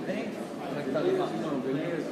bem? Como é que tá, Lima? Beleza?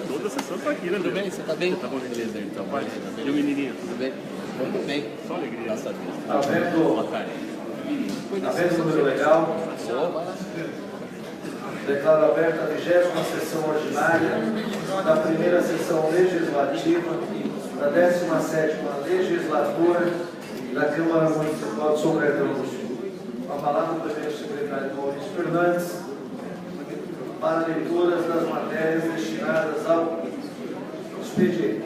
Toda a sessão tá aqui, né? Tudo bem? Você tá bem? Tá bom, beleza, então. Pai, e o menininho? Tudo bem? Tudo bem. Só alegria. Graças a Deus. Tá vendo? Boa tarde. Tá vendo o número legal? Declaro aberta a 20ª sessão ordinária da primeira sessão legislativa da 17ª legislatura da Câmara Municipal de São Bernardo do Sul. Com a palavra do primeiro secretário Maurício Fernandes para leituras das matérias destinadas ao expediente.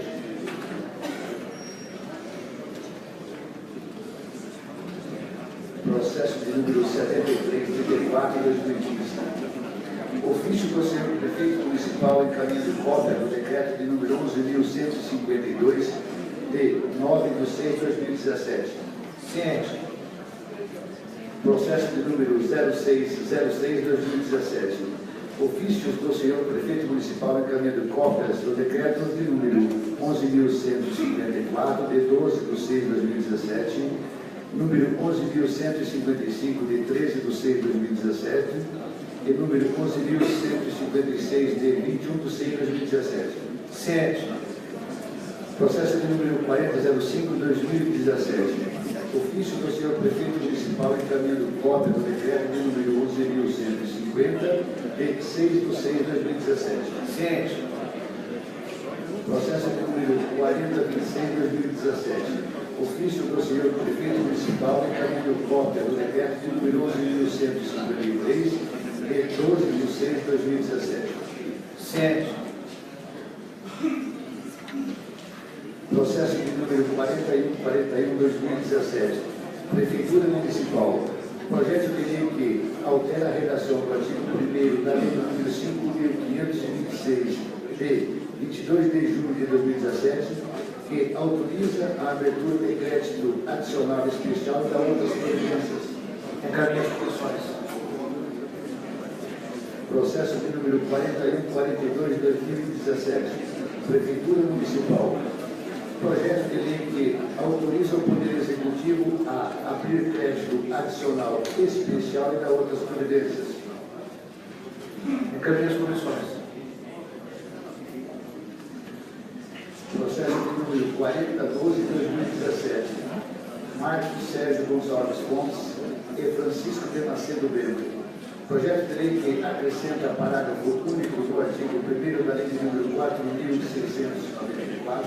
Processo de número 7334 de 2015. Ofício do senhor prefeito municipal encaminhando cópia do decreto de número 11.152 de 9 de 6 de 2017. Ciente. Processo de número 0606 de 2017. Ofícios do senhor prefeito municipal encaminhando cópias do decreto de número 11.154 de 12 de 6 de 2017, número 11.155 de 13 de 6 de 2017 e número 11.156 de 21 de 6 de 2017. Ciente. Processo de número 4005 de 2017. Ofício do senhor prefeito municipal encaminhando cópia do decreto de número 11.150 de 6 de 6 de 2017. Ciente. Processo de número 4026 de 2017. Ofício do senhor prefeito municipal encaminhando cópia do decreto de número 11.153 de 12 de 6 de 2017. Ciente. Processo de número 4141/2017. Prefeitura Municipal. Projeto de lei que altera a redação do artigo 1º da lei número 5.526 de 22 de julho de 2017, que autoriza a abertura de crédito adicional especial da outras providências. Encaminha as questões. Processo de número 4142/2017. Prefeitura Municipal. Projeto de lei que autoriza o Poder Executivo a abrir crédito adicional especial e da outras providências. Encaminhe as comissões. Processo de número 4012/2017. Marcos Sérgio Gonçalves Pontes e Francisco de Macedo Bento. Projeto de lei que acrescenta parágrafo único do artigo 1º da lei de número 4.694,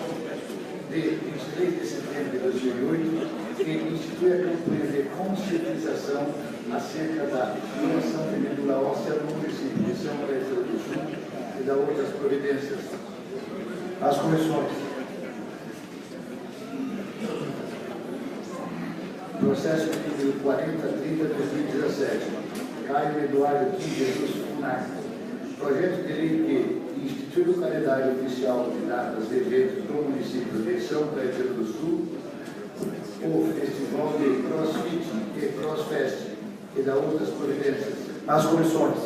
de 23 de setembro de 2008, que institui a campanha de conscientização acerca da doação de medula óssea no município de São Caetano do Sul e da outras providências. As comissões. Processo de número 4030/2017. Caio Eduardo Kim Jesus Funac. Projeto de lei que institui o calendário oficial de datas de eventos do município de São Caetano do Sul, o Festival de CrossFit e CrossFest e da outras providências. As comissões.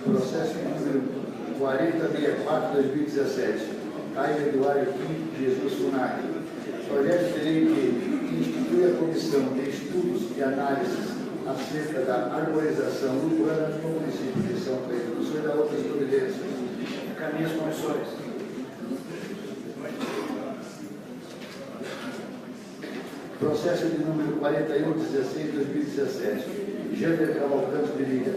Processo de número 4064/2017. Caio Eduardo Kim Jesus Funac. Projeto de lei que institui a Comissão de Estudos e Análises acerca da arborização urbana no município de São Caetano do Sul e da outras providências. Encaminhe as comissões. Processo de número 4116/2017. Jander Cavalcante de Liga.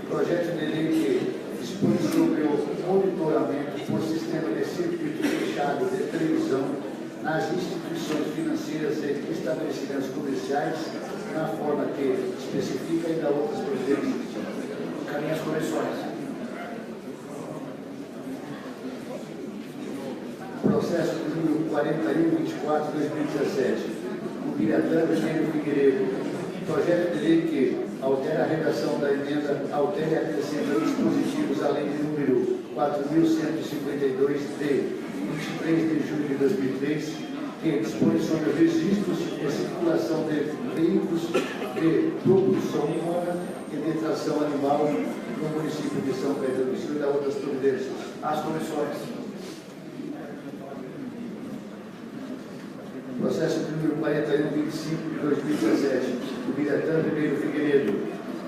Projeto de lei que dispõe sobre o monitoramento por sistema de circuito fechado de televisão nas instituições financeiras e estabelecimentos comerciais, na forma que especifica e dá outras providências. Encaminhe as comissões. Processo de número 4124/2017. O Biratã Virgínio Figueiredo. Projeto de lei que altera a redação da emenda, altera e acrescenta dispositivos à lei de número 4.152 de 23 de julho de 2003, que dispõe sobre registros e circulação de veículos de propulsão humana e de tração animal no município de São Caetano do Sul e da outras providências. As comissões. Processo de número 4125/2017. O Biratã Ribeiro Figueiredo.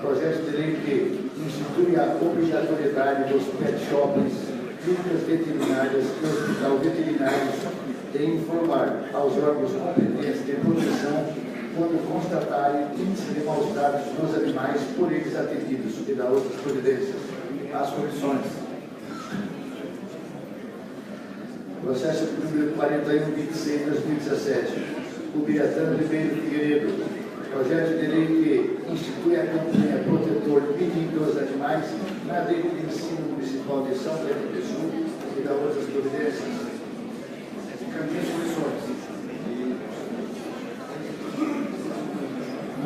Projeto de lei que institui a obrigatoriedade dos pet shops, clínicas veterinárias e hospital veterinários de informar aos órgãos competentes de proteção quando constatarem índice de maus tratos dos animais por eles atendidos e da outras providências. As comissões. Processo de número 4126/2017. O Biratã Ribeiro Figueiredo. Projeto de lei que institui a campanha Protetor Menino dos Animais na rede de ensino municipal de São Caetano do Sul e da outras providências. Encaminhe as comissões.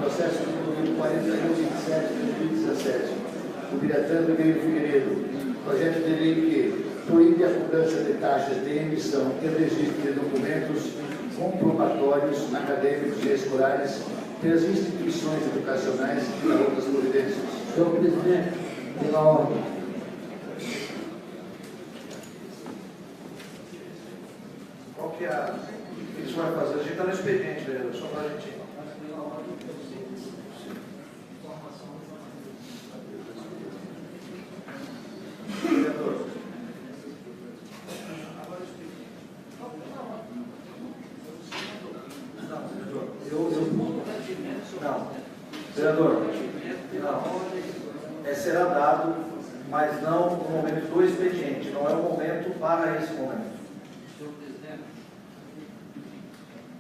Processo de número 4127/2017. O Biratã Ribeiro Figueiredo. Projeto de lei que proíbe a cobrança de taxas de emissão e registro de documentos comprobatórios acadêmicos e escolares pelas instituições educacionais e da outras providências. Senhor presidente, pela ordem. Qual que é a... O que isso vai fazer? A gente está no expediente, vereador, só para a gente... Vereador. Não. Vereador, não. Será dado, mas não no momento do expediente, não é o momento para esse momento. Senhor presidente,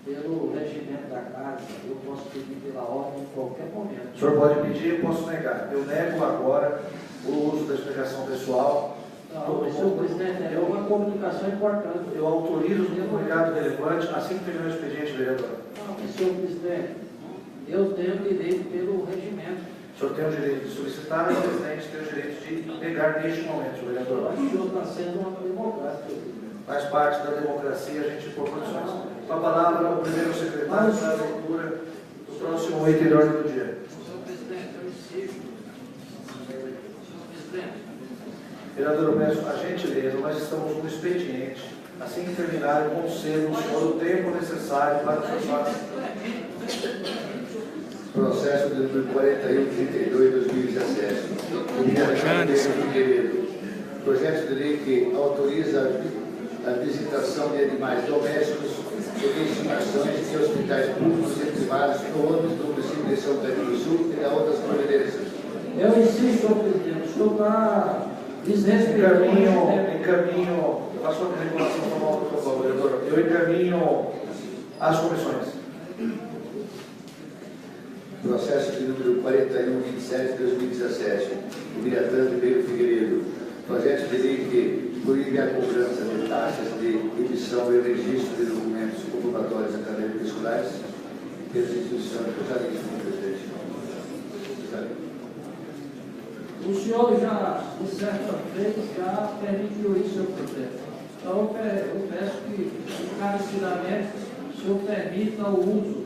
pelo regimento da casa, eu posso pedir pela ordem em qualquer momento. O senhor pode pedir, eu posso negar. Eu nego agora o uso da explicação pessoal. Não, senhor presidente, é uma comunicação importante. Eu autorizo o comunicado relevante assim que terminar o expediente, vereador. Não, senhor presidente, eu tenho direito pelo regimento. O senhor tem o direito de solicitar, e o presidente tem o direito de negar neste momento, vereador. O senhor está sendo uma democrácia. Faz parte da democracia, a gente impor condições. Com a palavra, o primeiro secretário para a leitura do próximo item de ordem do dia. Senhor presidente, eu insisto. Senhor presidente. Vereador, eu peço a gentileza, nós estamos no expediente. Assim que terminar, eu concedo ao senhor o tempo necessário para o senhor. Processo de número 4132/2017. Projeto de lei que autoriza a visitação de animais domésticos e de estimações de hospitais públicos e privados no âmbito do município de São Caetano do Sul e da outras providências. Eu insisto, senhor presidente, o senhor está desrespeitando. Encaminho, faça uma regulação formal, por favor, vereador. eu encaminho às comissões. Processo de número 4127/2017, do Biratã Ribeiro Figueiredo. Projeto de lei que proíbe a cobrança de taxas de emissão e registro de documentos comprobatórios acadêmicos escolares pelas instituições. Eu já li isso, presidente. O senhor já, de certa vez, já permitiu isso ao projeto. Então, eu peço que, encarecidamente, o senhor permita o uso.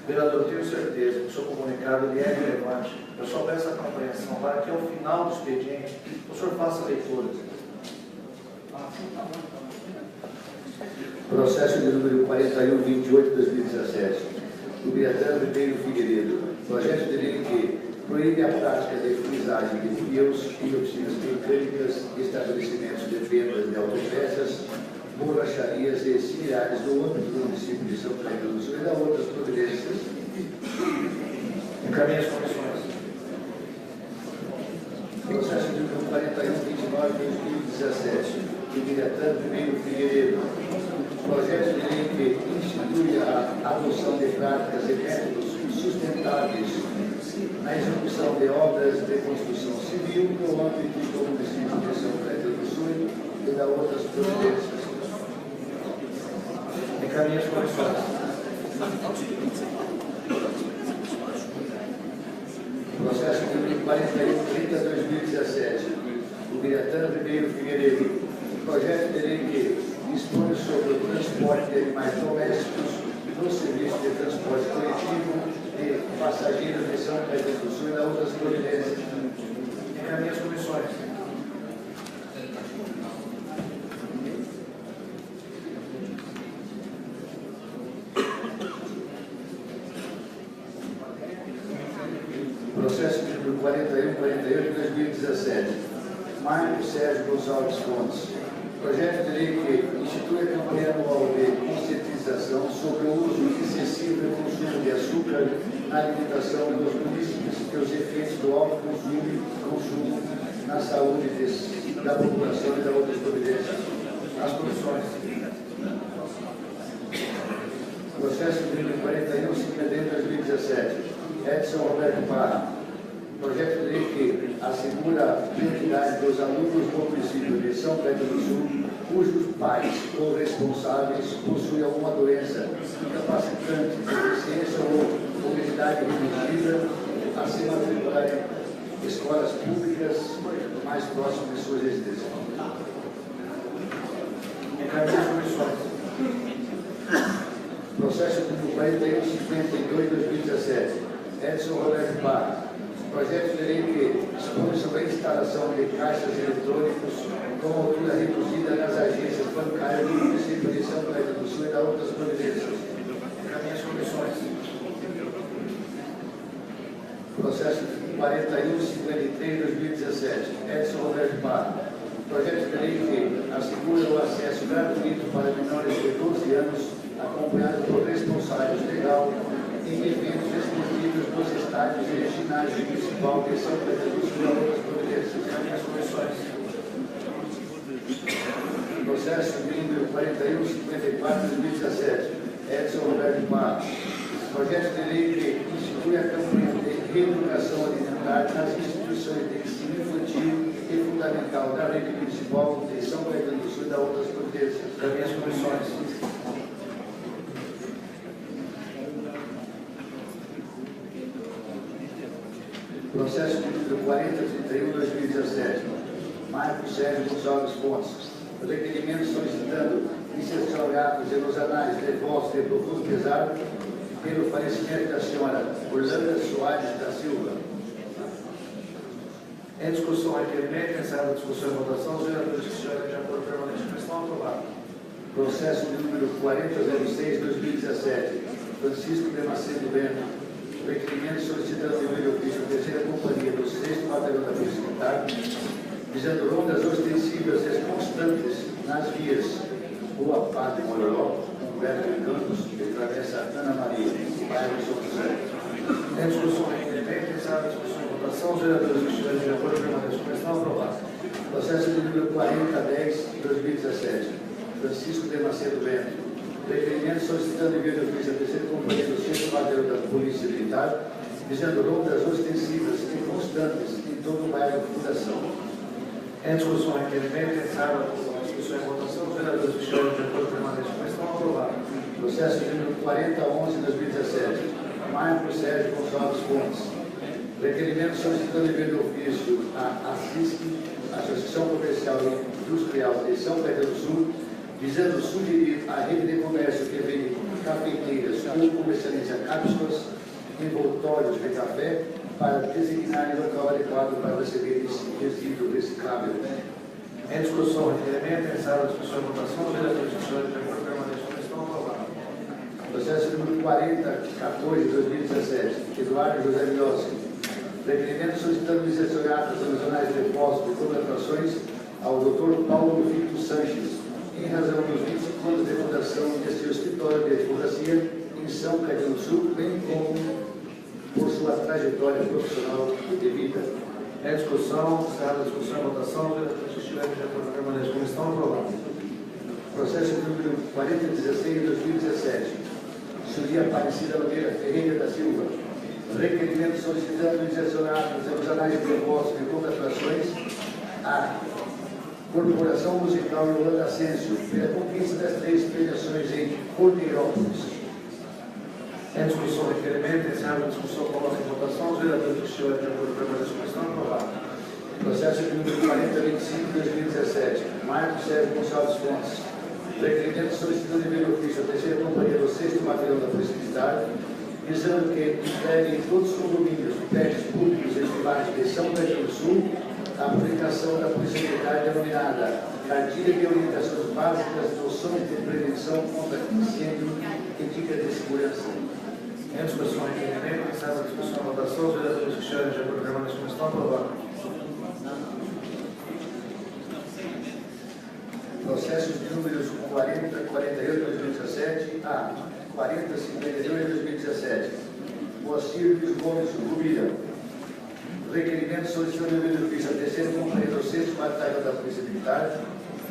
Vereador, eu tenho certeza que o seu comunicado ele é relevante. Eu só peço a compreensão para que, ao final do expediente, o senhor faça a leitura. Processo de número 4128/2017, do Biratã Ribeiro Figueiredo. Projeto de lei que proíbe a prática de frisagem de pneus e oficinas mecânicas, estabelecimentos de vendas de autopeças, borracharias e similares no âmbito do município de São Pedro do Sul e da outras providências. Encaminhe as comissões. Processo de número 4129/2017, do Biratã Ribeiro Figueiredo. Projeto de lei que institui a adoção de práticas e métodos sustentáveis na execução de obras de construção civil no âmbito do município de São Pedro do Sul e da outras providências. Encaminhe as comissões. Processo de número 4130/2017, do Biratã Ribeiro Figueiredo. Projeto de lei que dispõe sobre o transporte de animais domésticos no serviço de transporte coletivo de passageiros de São Pedro do Sul e da outras providências. Encaminhe as comissões. Processo de número 4148/2017, Marco Sérgio Gonçalves Fontes. Projeto de lei que institui a campanha anual de conscientização sobre o uso excessivo e consumo de açúcar na alimentação dos munícipes e os efeitos do alto consumo na saúde da população e da outras providências. As comissões. Processo de número 4151/2017, Edson Roberto Parra. Projeto de lei que assegura a prioridade dos alunos do município de São Pedro do Sul, cujos pais ou responsáveis possuem alguma doença incapacitante, deficiência ou mobilidade reduzida, a se matricular em escolas públicas mais próximas de sua residência. Encaminhe as comissões. Processo número 4152/2017, Edson Roberto Parra. Projeto de lei que dispõe sobre a instalação de caixas eletrônicos com altura reduzida nas agências bancárias do município de São Pedro do Sul e da outras providências. Encaminhe as comissões. Processo 4153/2017, Edson Roberto Parra. Projeto de lei que assegura o acesso gratuito para menores de 12 anos, acompanhado por responsáveis legal em eventos esportivos nos estádios e ginásio municipal de São Pedro do Sul e outras providências. Encaminhe as comissões. Processo número 4154/2017, Edson Roberto Parra. Projeto de lei que institui a campanha de reeducação alimentar nas instituições de ensino infantil e fundamental da rede municipal de São Pedro do Sul e da outras providências. Encaminhe as comissões. Processo número 4031/2017, Marco Sérgio Gonçalves Fontes. O requerimento solicitando inserção de atos e nos anais de votos de profundo pesar pelo falecimento da senhora Orlando Soares da Silva. Em discussão, requerimento, encerrada a discussão e votação, os vereadores que estiverem de acordo permanente com estão aprovados. Processo número 4006/2017, Francisco de Macedo Bento. Requerimento solicitando o de ofício da terceira companhia do 6º Batalhão da Polícia Militar, visando rondas ostensivas e constantes nas vias Rua Padre Mororó, Humberto de Campos e Travessa Ana Maria, bairro São José. Em discussão, requerimento, encerrada a discussão e votação, os vereadores que estiverem de acordo permanecem com estão aprovados. Processo de número 4010 de 2017. Francisco de Macedo Bento. Requerimento solicitando envio de ofício à terceira companhia do 6º Batalhão da Polícia Militar, visando rondas ostensivas e constantes em todo o bairro de Fundação. Em discussão, requerimento, entrada a discussão e votação, os vereadores que estiverem de acordo permaneçam como estão, aprovados. Processo de número 4011 de 2017. Marco Sérgio Gonçalves Fontes. Requerimento solicitando envio de ofício à ASISC, Associação Comercial e Industrial de São Pedro do Sul, visando sugerir à rede de comércio que vende cafeteiras ou comercializa cápsulas, envoltórios de café, para designar o local adequado para receber esse resíduo reciclável. Em discussão, requerimento, entrada a discussão e votação, os vereadores que estiverem de acordo permaneçam como estão, aprovados. Processo número 4014 de 2017. Eduardo José Miossi. Requerimento solicitando licenciatas nos jornais de depósito de contratações ao Dr. Paulo Victor Sanches, em razão dos 25 anos de fundação deste escritório de advocacia em São Caetano do Sul, bem como por sua trajetória profissional e de vida. Em discussão, entrada a discussão e votação, os vereadores que estiverem de acordo permaneçam como estão, aprovados. Processo número 4016 de 2017. Julia Aparecida Nogueira Ferreira da Silva. Requerimento solicitando licenciados aos anais de depósito de contratações à Corporação Musical Yolanda Ascencio pela conquista das 3 premiações em Cordeirópolis. Em discussão, requerimento, encerrada a discussão, coloca em votação, os vereadores que estiverem de acordo permaneçam como estão, aprovados. Processo de número 4025 de 2017. Marco Sérgio Gonçalves Fontes. Requerimento solicitando envio de ofício à terceira companhia do 6º Batalhão da Polícia Militar, visando que entregue em todos os condomínios, prédios públicos e privados de São Caetano do Sul a aplicação da Polícia Militar denominada Cartilha de Orientações Básicas, Noções de Prevenção contra Incêndio e Dicas de Segurança. Em discussão, requerimento, encerrada a discussão e votação, os vereadores que estiverem de acordo permaneçam como estão, aprovados. Processos de números 4048 de 2017 a 4052 de 2017. Moacir Luiz Gomes Rubira. Requerimento solicitando envio de ofício à terceira companhia do 6º Batalhão da Polícia Militar,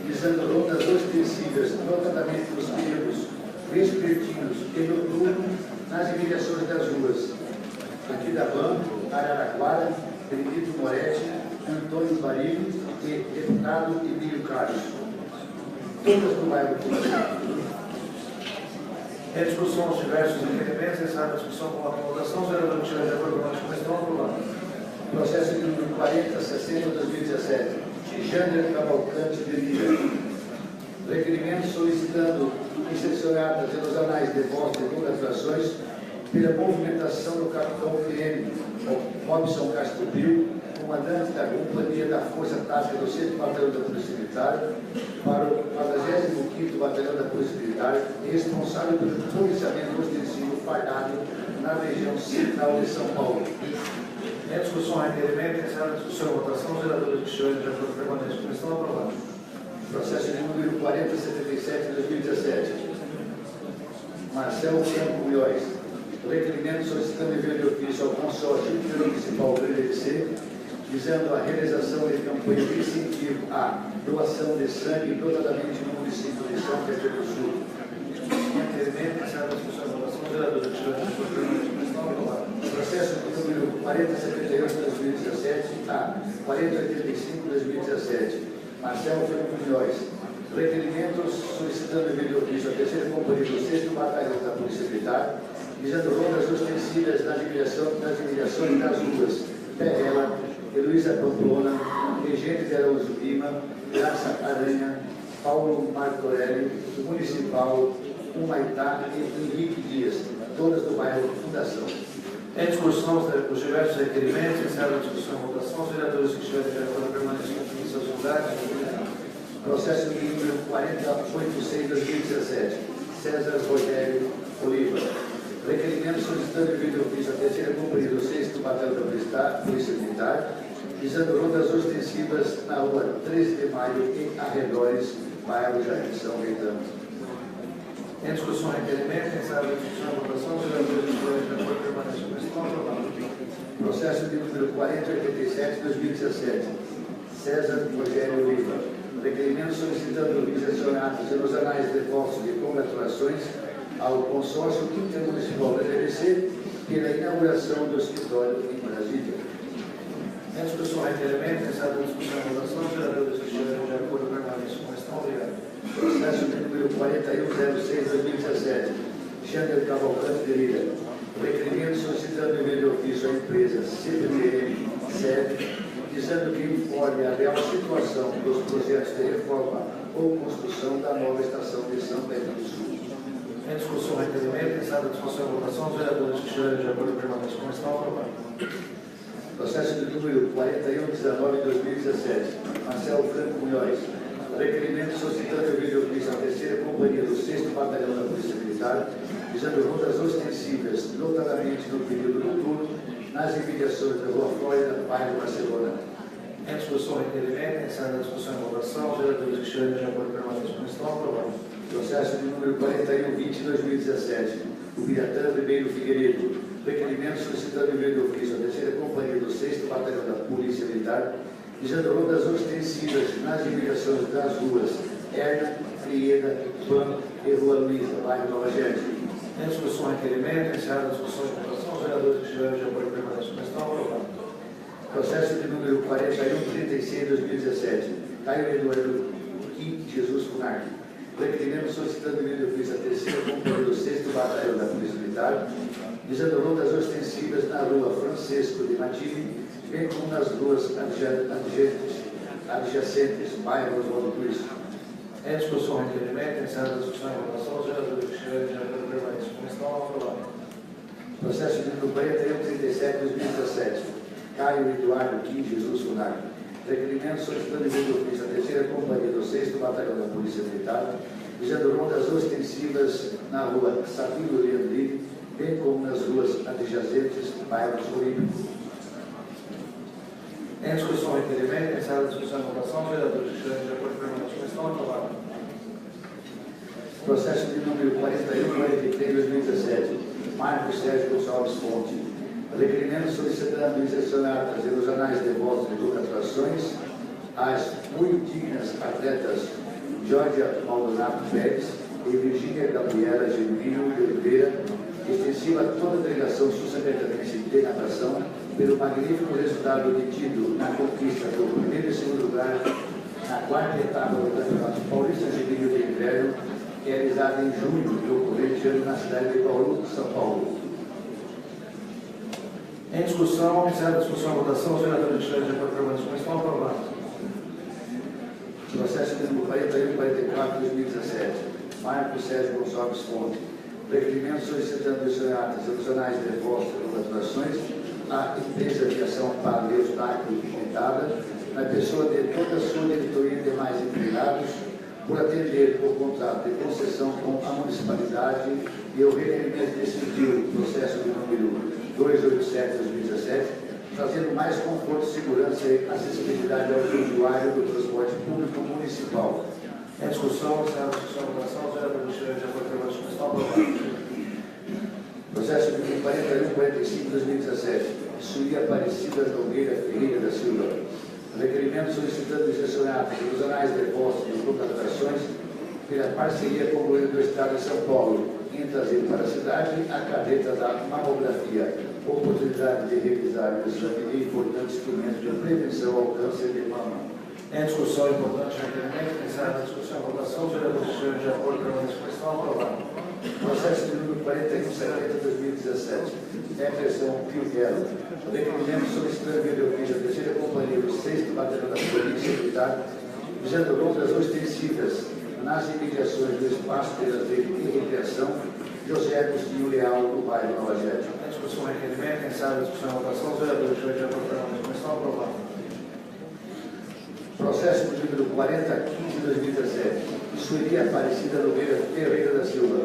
visando rondas ostensivas, notadamente nos períodos vespertinos e noturno, nas imediações das ruas Aquidauã, Araraquara, Benedito Moretti, Antônio Barilo e deputado Emílio Carlos. Todas no bairro do Em discussão, os diversos requerimentos, encerrada a discussão, coloca em votação, os vereadores que estiverem de acordo permaneçam como estão, aprovados. Processo de número 4060 de 2017. Jander Cavalcante de Lira. Requerimento solicitando insercionadas nos anais de votos de congratulações pela movimentação do capitão PM Robson Castro Pio, comandante da Companhia da Força Tática do 6º Batalhão da Polícia Militar, para o 45º Batalhão da Polícia Militar, responsável pelo policiamento ostensivo fardado na região central de São Paulo. Em discussão, requerimento, encerrada a discussão e votação, os vereadores que estiverem de acordo permaneçam como estão, aprovados. Processo de número 4077 de 2017. Marcelo Franco Milhões. Requerimento solicitando envio de ofício ao consórcio municipal do IDC, visando a realização de campanha de incentivo à doação de sangue, notadamente no município de São Caetano do Sul. Requerimento, encerrada a discussão e votação, os vereadores que estiverem de acordo permaneçam como estão, aprovados. Processo de número 4078 de 2017 a 4085 de 2017. Marcelo Franco Milhões. Requerimentos solicitando envio de ofício à terceira companhia do 6º Batalhão da Polícia Militar, visando rondas ostensivas nas imediações das ruas Perrela, Heloísa Pamplona, Regente de Araújo Lima, Graça Aranha, Paulo Martorelli, Municipal, Humaitá e Henrique Dias, todas do bairro Fundação. Em discussão, os diversos requerimentos, encerrada a discussão e votação, os vereadores que estiverem de acordo permaneçam em seus lugares. Processo de número 4086 de 2017. César Rogério Oliva. Requerimento solicitando envio de ofício à terceira companhia do 6º Batalhão da Polícia Militar, visando rondas ostensivas na rua 13 de Maio e arredores, bairro Jardim São Gaetano. Em discussão, requerimento, encerrada a discussão e votação, os vereadores que estiverem de acordo permaneçam como estão, aprovados. Processo de número 4087 de 2017. César Rogério Oliva. Requerimento solicitando licenciados nos anais de depósito de congratulações ao consórcio intermunicipal da DBC pela inauguração do escritório em Brasília. Em discussão, requerimento, pensado em discussão e votação, vereadores que estiverem de acordo permaneçam como estão. Obrigado. Processo de número 4106-2017, Xander Cavalcante de Lira. Requerimento solicitando e de ofício à empresa CPTM, SED, dizendo que informe a real situação dos projetos de reforma ou construção da nova estação de São Pedro do Sul. Em discussão, requerimento, pensado em discussão e votação, vereadores que estiverem de acordo permaneçam como estão. Aprovado. Processo de número 4119-2017, Marcelo Franco Munhoz. Requerimento solicitando o de ofício à terceira companhia do 6º Batalhão da Polícia Militar, visando rondas ostensivas, notadamente no período noturno, nas imediações da Rua Flórida, bairro Barcelona. Em discussão, requerimento, pensado em discussão e votação, vereadores que estiverem de acordo permaneçam como estão. Aprovado. Processo de número 4120-2017, Ubiratã Ribeiro Figueiredo. Requerimento solicitando o de ofício à terceira companhia do 6º Batalhão da Polícia Militar, visando rondas ostensivas nas imediações das ruas Erna, Frieda, Pan e Rua Luísa, bairro Nova Jersey. Em discussão, requerimento, encerrada a discussão e votação, os vereadores que estiverem de acordo permaneçam como estão. Aprovado. Processo de número 4136-2017, Caio Eduardo Kim Jesus Funarque. Requerimento solicitando o de ofício à terceira companhia do 6º Batalhão da Polícia Militar, visando rondas ostensivas na rua Francisco de Matini, bem como nas ruas adjacentes, bairro Oswaldo Cruz. Em discussão, requerimento, encerrada a discussão e votação, os vereadores que estiverem de acordo permaneçam como estão. Aprovado. Processo de número 4137-2017, Caio Eduardo Kim Jesus Funarque. Requerimento solicitando o de ofício à terceira companhia do 6º Batalhão da Polícia Militar, visando rondas ostensivas na rua Sabino Leandrini, bem como nas ruas adjacentes, bairros Olímpicos. Em discussão, requerimento, encerrada a discussão e votação, os vereadores que estiverem de acordo permaneçam como estão. Aprovado. Processo de número 4143-2017, Marcos Sérgio Gonçalves Fonte. Requerimento solicitando excepcionadas e nos anais de votos de congratulações às muito dignas atletas Georgia Maldonado Pérez e Virgínia Gabriela Genuíno de Oliveira, extensiva a toda a delegação sul-santanense de natação, pelo magnífico resultado obtido na conquista do primeiro e segundo lugar na quarta etapa do Campeonato Paulista Juvenil de Inverno, realizada em junho do corrente ano na cidade de Bauru, São Paulo. Em discussão, encerrada a discussão e votação, os vereadores que estiverem de acordo permaneçam como estão. Aprovados. Processo de número 4144-2017, Marcos Sérgio Gonçalves Fonte. Requerimento solicitando os adicionais de depósito de congratulações à empresa de aviação Paleus Tacro Limitada, na pessoa de toda a sua diretoria e demais empregados, por atender o contrato de concessão com a municipalidade e o requerimento decidiu o processo de número 287-2017, trazendo mais conforto, segurança e acessibilidade ao usuário do transporte público municipal. Em discussão, encerrada a discussão e votação, os vereadores que estiverem de acordo permaneçam como estão. Aprovados. Processo de número 4145-2017, Suíra Aparecida Nogueira Ferreira da Silva. Requerimento solicitando excepcionados dos anais de depósito de contratações pela parceria com o governo do Estado de São Paulo em trazer para a cidade a carreta da mamografia, oportunidade de realizar o exame de importante instrumento de prevenção ao câncer de mama. Em discussão, importante requerimento, encerrada a discussão e votação, os vereadores que estiverem de acordo permaneçam como estão. Aprovados. Processo de número 4170-2017, Emerson Pilguero. Requerimento solicitando de ofício a terceira companhia do 6º Batalhão da Polícia Militar, visando rondas ostensivas nas imediações do espaço de lazer e recreação José Agostinho Leal, do bairro Nova Jersey. Em discussão, requerimento, encerrada a discussão e votação, os vereadores que estiverem de acordo permaneçam como estão. Aprovados. Processo de número 4015-2017, Suíra Aparecida Nogueira Ferreira da Silva.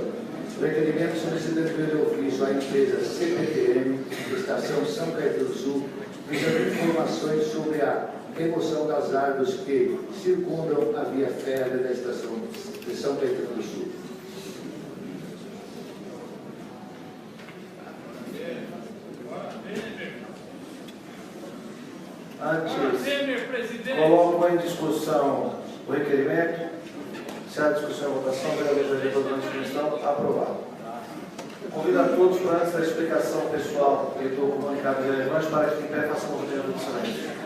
Requerimento solicitando de ofício à empresa CPTM, Estação São Caetano do Sul, visando informações sobre a remoção das árvores que circundam a via férrea da estação de São Caetano do Sul. Antes Coloco em discussão o requerimento. Se há discussão e votação, vereador durante a discussão, aprovado. Convido a todos para, antes da explicação pessoal e do comunicado relevante, para que em pé façam o movimento de silêncio.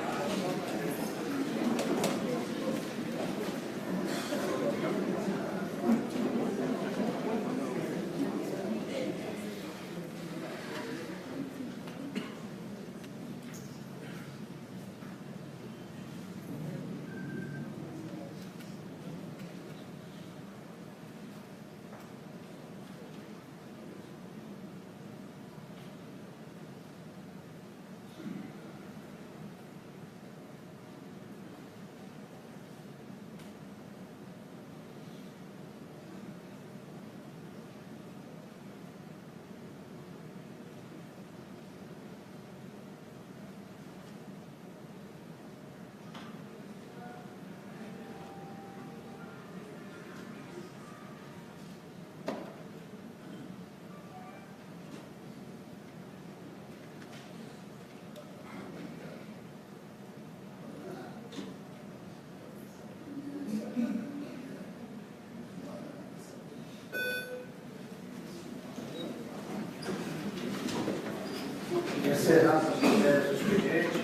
Encerrado os critérios do expediente,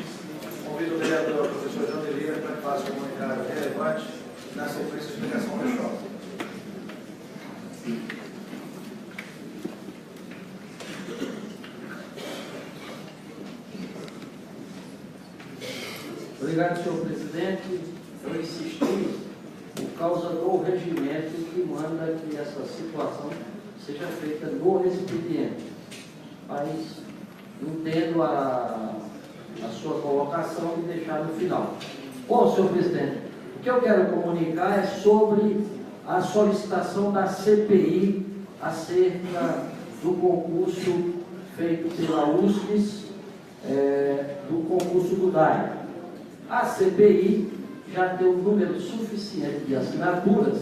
convido o vereador professor João de Lira para que faça o comunicado relevante e, na sequência, a explicação pessoal. Obrigado, senhor presidente. Eu insisti por causa do regimento que manda que essa situação seja feita no expediente. Mas entendo a sua colocação e deixar no final. Bom, senhor presidente, o que eu quero comunicar é sobre a solicitação da CPI acerca do concurso feito pela USP, do concurso do DAE. A CPI já tem um número suficiente de assinaturas,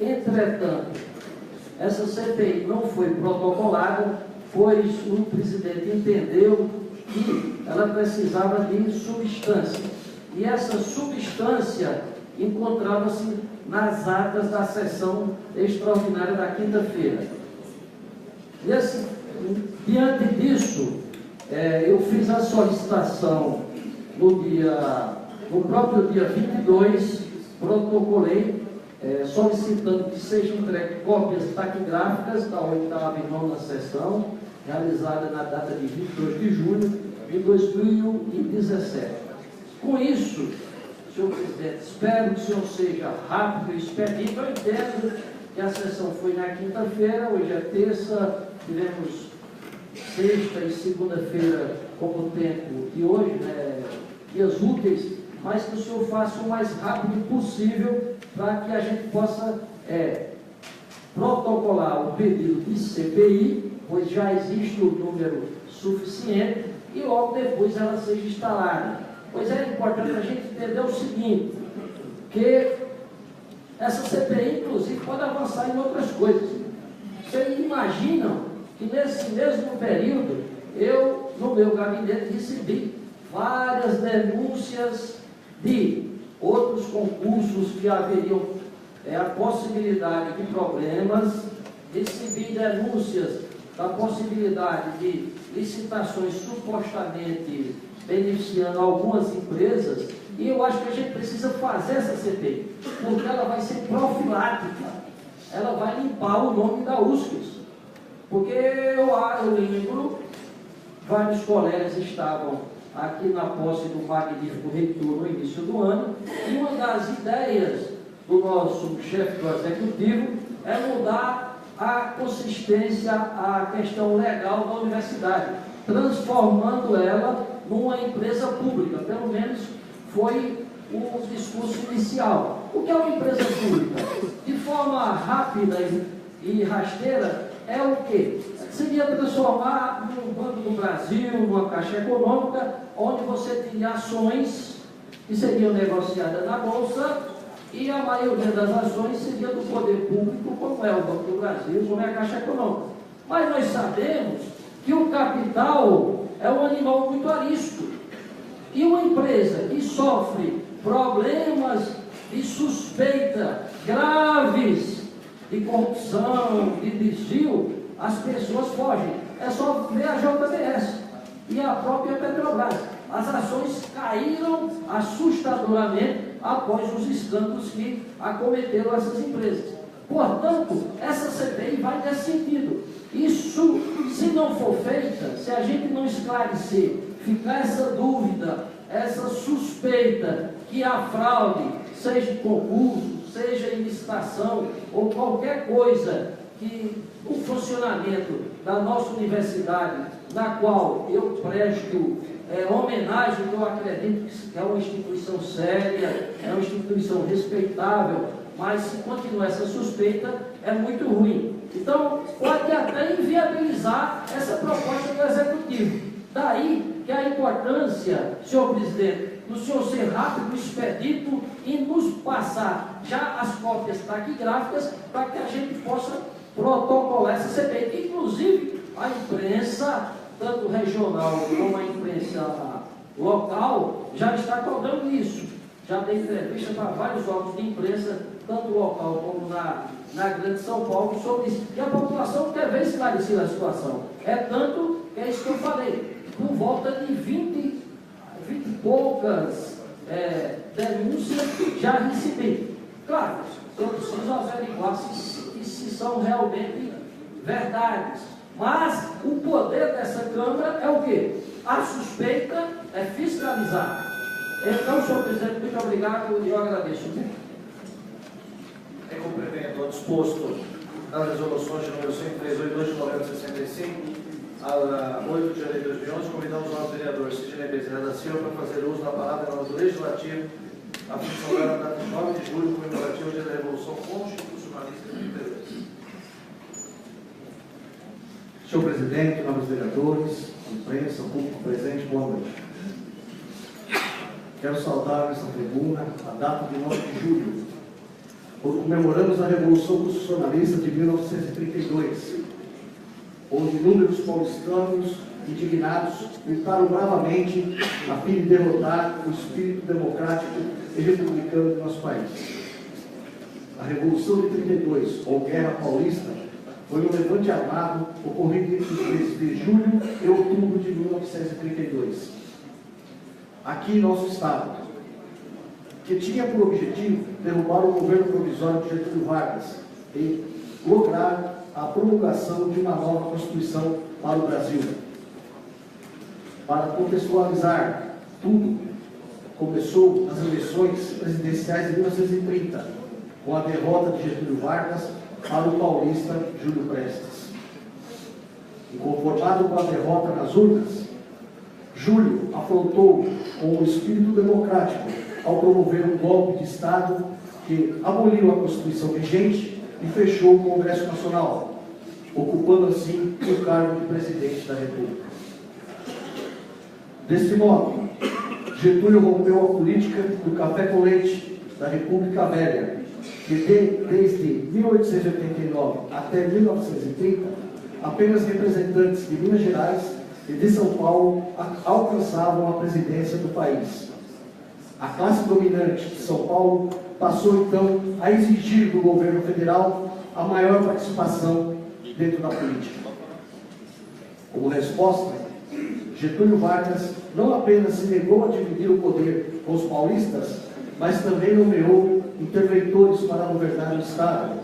entretanto, essa CPI não foi protocolada, pois o presidente entendeu que ela precisava de substância. E essa substância encontrava-se nas atas da sessão extraordinária da quinta-feira. Diante disso, eu fiz a solicitação no próprio dia 22, protocolei, solicitando que sejam entregues cópias taquigráficas da 8ª e 9ª sessão, realizada na data de 22 de junho de 2017. Com isso, senhor presidente, espero que o senhor seja rápido e expedito. Eu entendo que a sessão foi na quinta-feira, hoje é terça, tivemos sexta e segunda-feira como tempo de hoje, dias úteis, mas que o senhor faça o mais rápido possível para que a gente possa protocolar o pedido de CPI, pois já existe o número suficiente, e logo depois ela seja instalada. Pois é importante a gente entender o seguinte, que essa CPI, inclusive, pode avançar em outras coisas. Vocês imaginam que nesse mesmo período, eu, no meu gabinete, recebi várias denúncias de outros concursos que haveriam a possibilidade de problemas, recebi denúncias da possibilidade de licitações supostamente beneficiando algumas empresas, e eu acho que a gente precisa fazer essa CPI, porque ela vai ser profilática, ela vai limpar o nome da USP, porque eu lembro, vários colegas estavam aqui na posse do magnífico reitor no início do ano, e uma das ideias do nosso chefe do executivo é mudar a consistência, a questão legal da universidade, transformando ela numa empresa pública, pelo menos foi o discurso inicial. O que é uma empresa pública? De forma rápida e rasteira, é o quê? Seria transformar num Banco do Brasil, numa Caixa Econômica, onde você teria ações que seriam negociadas na Bolsa, e a maioria das ações seria do poder público, como é o Banco do Brasil, como é a Caixa Econômica. Mas nós sabemos que o capital é um animal muito arisco. E uma empresa que sofre problemas de suspeita graves de corrupção, de desvio, as pessoas fogem. É só ver a JBS e a própria Petrobras. As ações caíram assustadoramente após os escândalos que acometeram essas empresas. Portanto, essa CPI vai nesse sentido. Isso, se não for feita, se a gente não esclarecer, ficar essa dúvida, essa suspeita que a fraude, seja concurso, seja em licitação ou qualquer coisa que o funcionamento da nossa universidade, na qual eu presto homenagem, que eu acredito que é uma instituição séria, é uma instituição respeitável, mas se continuar essa suspeita, é muito ruim. Então, pode até inviabilizar essa proposta do Executivo. Daí que a importância, senhor presidente, do senhor ser rápido, expedito e nos passar já as cópias taquigráficas para que a gente possa protocolar essa CPI, que inclusive a imprensa, tanto regional como a imprensa local, já está cobrando isso. Já dei entrevista para vários órgãos de imprensa, tanto local como na Grande São Paulo, sobre isso. E a população quer ver esclarecida a situação. É tanto que é isso que eu falei. Por volta de 20 e poucas denúncias já recebi. Claro, eu preciso averiguar se são realmente verdades. Mas o poder dessa Câmara é o quê? A suspeita é fiscalizar. Então, senhor presidente, muito obrigado e eu agradeço. Em cumprimento ao disposto nas resoluções de número 5382 de 1965, a 8 de janeiro de 2011, convidamos o nosso vereador Sidney Bezerra da Silva para fazer uso da palavra em nome do Legislativo, a fim de celebrar a data de 9 de julho, comemorativo dia da Revolução Constitucionalista de 32. Senhor presidente, nobres vereadores, imprensa, público presente, boa noite. Quero saudar nesta tribuna a data de 9 de julho, quando comemoramos a Revolução Constitucionalista de 1932, onde inúmeros paulistanos indignados lutaram bravamente a fim de derrotar o espírito democrático e republicano do nosso país. A Revolução de 32, ou Guerra Paulista, foi um levante armado ocorrido entre os meses de julho e outubro de 1932. Aqui em nosso estado, que tinha por objetivo derrubar o governo provisório de Getúlio Vargas e lograr a promulgação de uma nova Constituição para o Brasil. Para contextualizar, tudo começou nas eleições presidenciais de 1930, com a derrota de Getúlio Vargas para o paulista Júlio Prestes. Inconformado com a derrota nas urnas, Júlio afrontou com o espírito democrático ao promover um golpe de Estado que aboliu a Constituição vigente e fechou o Congresso Nacional, ocupando assim o cargo de presidente da República. Desse modo, Getúlio rompeu a política do café com leite da República Velha, que desde 1889 até 1930, apenas representantes de Minas Gerais e de São Paulo alcançavam a presidência do país. A classe dominante de São Paulo passou então a exigir do governo federal a maior participação dentro da política. Como resposta, Getúlio Vargas não apenas se negou a dividir o poder com os paulistas, mas também nomeou interventores para governar o Estado,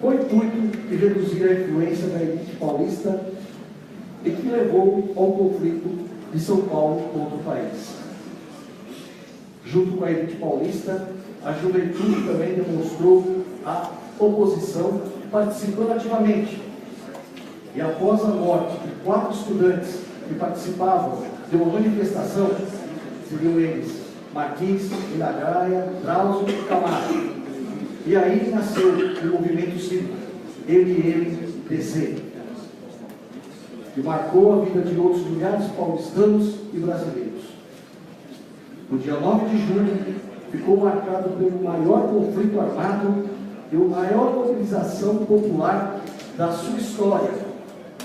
com o intuito de reduzir a influência da elite paulista e que levou ao conflito de São Paulo contra o país. Junto com a elite paulista, a juventude também demonstrou a oposição, participando ativamente. E após a morte de 4 estudantes que participavam de uma manifestação, seriam eles Martins, Ilagraia, Drauzio e Camargo. E aí nasceu o movimento cívico, MMDC, que marcou a vida de outros milhares de paulistanos e brasileiros. O dia 9 de julho ficou marcado pelo maior conflito armado e a maior mobilização popular da sua história.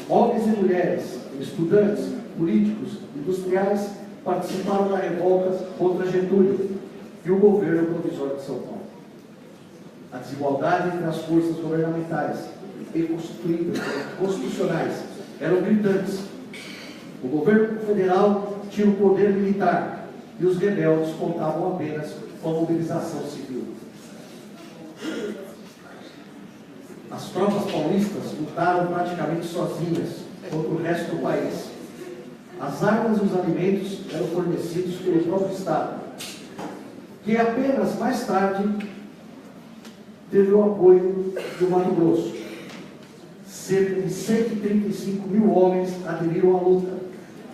Homens e mulheres, estudantes, políticos, industriais participaram da revolta contra Getúlio, e o governo provisório de São Paulo. A desigualdade entre as forças governamentais e constitucionais eram gritantes. O governo federal tinha o poder militar e os rebeldes contavam apenas com a mobilização civil. As tropas paulistas lutaram praticamente sozinhas contra o resto do país. As armas e os alimentos eram fornecidos pelo próprio Estado, que apenas mais tarde teve o apoio do Mato Grosso. Cerca de 135 mil homens aderiram à luta,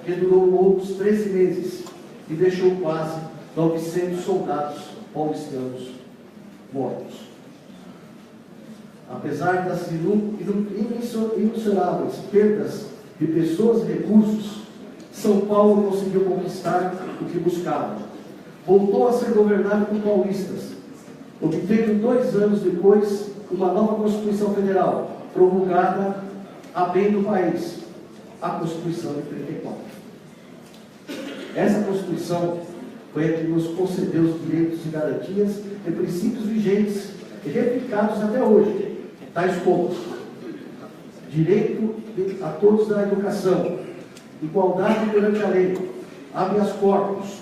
que durou longos 13 meses e deixou quase 900 soldados paulistanos mortos. Apesar das imensuráveis perdas de pessoas e recursos, São Paulo conseguiu conquistar o que buscava. Voltou a ser governado por paulistas, obtendo 2 anos depois uma nova Constituição Federal, promulgada a bem do país, a Constituição de 34. Essa Constituição foi a que nos concedeu os direitos e garantias e princípios vigentes e replicados até hoje, tais como direito a todos da educação, igualdade perante a lei, habeas corpus,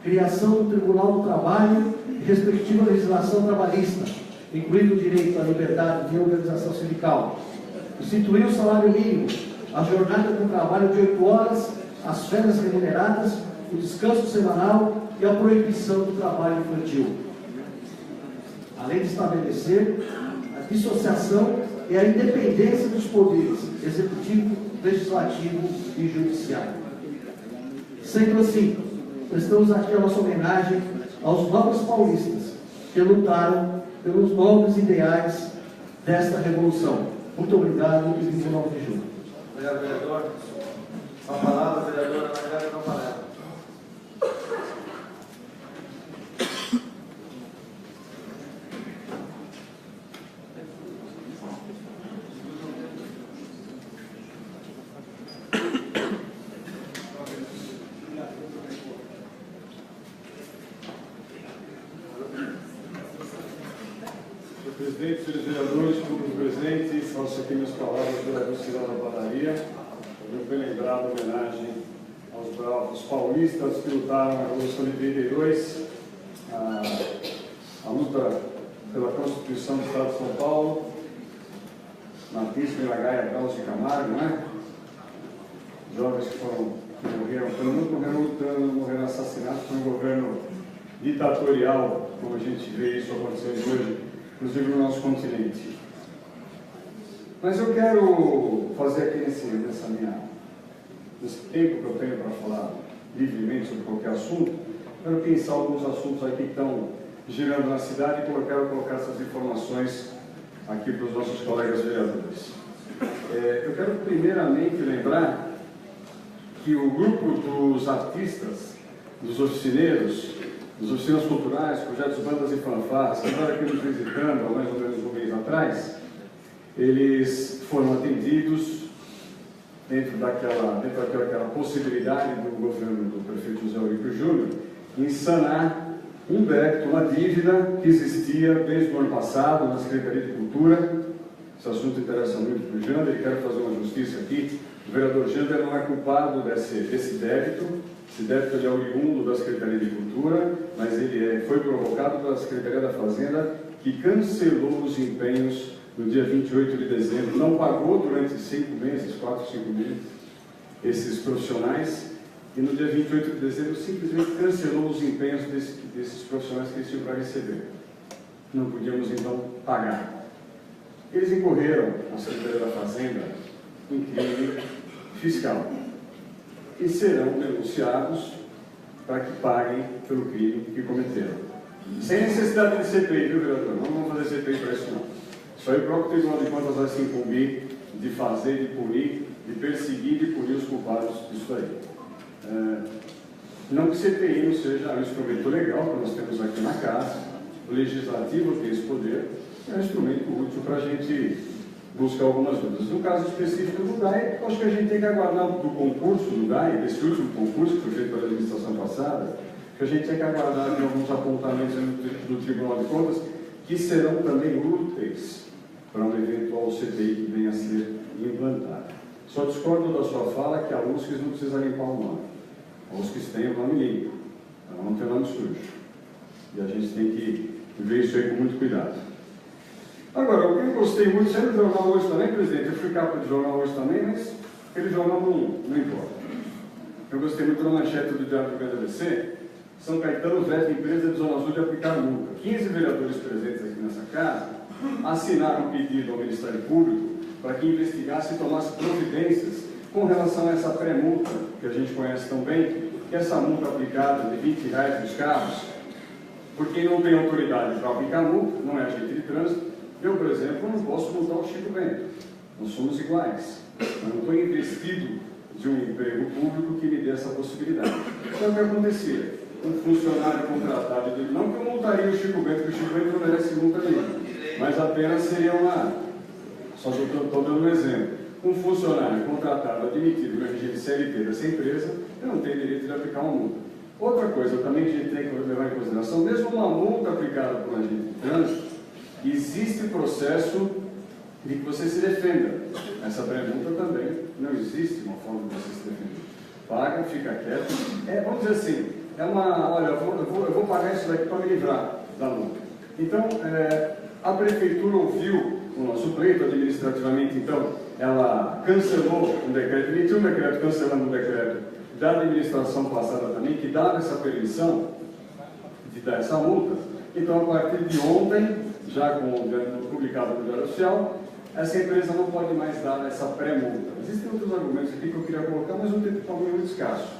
criação do Tribunal do Trabalho e respectiva legislação trabalhista, incluindo o direito à liberdade de organização sindical, instituiu o salário mínimo, a jornada de trabalho de 8 horas, as férias remuneradas, o descanso semanal e a proibição do trabalho infantil, além de estabelecer a dissociação e a independência dos poderes executivo, legislativo e judiciário. Sendo assim, prestamos aqui a nossa homenagem aos nobres paulistas que lutaram pelos nobres ideais desta revolução. Muito obrigado e viva o 9 de julho. Obrigado, vereador. Com a palavra, a vereadora Margarida Campanella. Presidente, senhores vereadores, público presente, faço aqui minhas palavras do vereador Cirão da Padaria. Eu venho lembrar da homenagem aos bravos paulistas que lutaram na Revolução de 32, a luta pela Constituição do Estado de São Paulo, Martins Miragaia, Carlos de Camargo, né? Jovens que morreram, pelo menos morreram lutando, morreram assassinados por um governo ditatorial, como a gente vê isso acontecendo hoje, inclusive no nosso continente. Mas eu quero fazer aqui nesse tempo que eu tenho para falar livremente sobre qualquer assunto, quero pensar alguns assuntos aqui que estão girando na cidade e quero colocar essas informações aqui para os nossos colegas vereadores. Eu quero primeiramente lembrar que o grupo dos artistas, dos oficineiros, dos oficinas culturais, projetos bandas e fanfarras, que estavam aqui nos visitando há mais ou menos um mês atrás, eles foram atendidos dentro daquela possibilidade do governo do prefeito José Eurico Júnior em sanar um débito, uma dívida que existia desde o ano passado na Secretaria de Cultura. Esse assunto interessa muito para o Jander e quero fazer uma justiça aqui. O vereador Jander não é culpado desse débito. Esse débito é oriundo da Secretaria de Cultura, mas ele foi provocado pela Secretaria da Fazenda, que cancelou os empenhos no dia 28 de dezembro, não pagou durante 5 meses, 4, 5 meses, esses profissionais, e no dia 28 de dezembro simplesmente cancelou os empenhos desses profissionais que eles tinham para receber. Não podíamos então pagar. Eles incorreram, a Secretaria da Fazenda, em crime fiscal e serão denunciados para que paguem pelo crime que cometeram. Sem necessidade de CPI, viu, vereador? Não vamos fazer CPI para isso, não. Isso aí o próprio Tribunal de Contas vai se incumbir de fazer, de punir, de perseguir e de punir os culpados disso aí. Não que CPI não seja um instrumento legal que nós temos aqui na casa, o Legislativo tem esse poder, é um instrumento útil para a gente buscar algumas dúvidas. No caso específico do DAE, acho que a gente tem que aguardar do concurso do DAE, desse último concurso que foi feito pela administração passada, que a gente tem que aguardar de alguns apontamentos do Tribunal de Contas, que serão também úteis para um eventual CPI que venha a ser implantada. Só discordo da sua fala que a USCS não precisa limpar o nome. A USCS tem o nome limpo, ela não tem nome sujo. E a gente tem que ver isso aí com muito cuidado. Agora, o que eu gostei muito, saiu do jornal hoje também, presidente, eu fui capa de jornal hoje também, mas aquele jornal não importa. Eu gostei muito da manchete do Diário do Grande ABC. São Caetano veta empresa de Zona Sul de aplicar multa. 15 vereadores presentes aqui nessa casa assinaram um pedido ao Ministério Público para que investigasse e tomasse providências com relação a essa pré-multa, que a gente conhece tão bem, que é essa multa aplicada de R$20 nos carros, por quem não tem autoridade para aplicar multa, não é agente de trânsito. Eu, por exemplo, não posso multar o Chico Bento. Nós somos iguais. Eu não estou investido de um emprego público que me dê essa possibilidade. Então, o que acontecia? Um funcionário contratado, não que eu multaria o Chico Bento, porque o Chico Bento não merece multa nenhuma, mas apenas seria uma, só estou dando um exemplo, um funcionário contratado, admitido no regime CLT dessa empresa, eu não tenho direito de aplicar uma multa. Outra coisa também que a gente tem que levar em consideração, mesmo uma multa aplicada por um agente de trânsito, existe processo de que você se defenda. Essa pré-multa também não existe uma forma de você se defender. Paga, fica quieto. Vamos dizer assim, olha, eu vou pagar isso daqui para me livrar da multa. Então, a prefeitura ouviu o nosso pleito administrativamente, então, ela cancelou um decreto, emitiu um decreto cancelando um decreto da administração passada também, que dava essa permissão de dar essa multa. Então, a partir de ontem, já com o publicado no Diário Oficial, essa empresa não pode mais dar essa pré-multa. Existem outros argumentos aqui que eu queria colocar, mas um tempo muito escasso.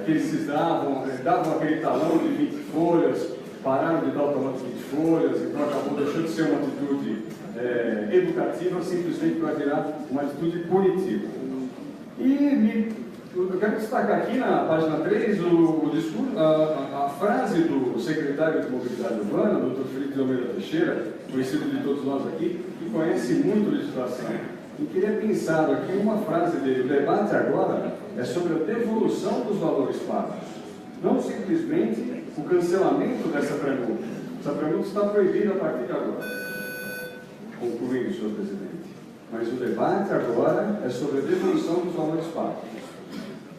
Que eles davam aquele talão de 20 folhas, pararam de dar o talão de 20 folhas, então acabou deixando de ser uma atitude educativa, simplesmente para virar uma atitude punitiva. E eu quero destacar aqui na página 3 o discurso, a frase do secretário de Mobilidade Urbana, Dr. Felipe de Almeida Teixeira, conhecido de todos nós aqui, que conhece muito legislação. E queria pensar aqui uma frase dele: o debate agora é sobre a devolução dos valores pagos, não simplesmente o cancelamento dessa pré-multa. Essa pré-multa está proibida a partir de agora. Concluindo, senhor presidente. Mas o debate agora é sobre a devolução dos valores pagos.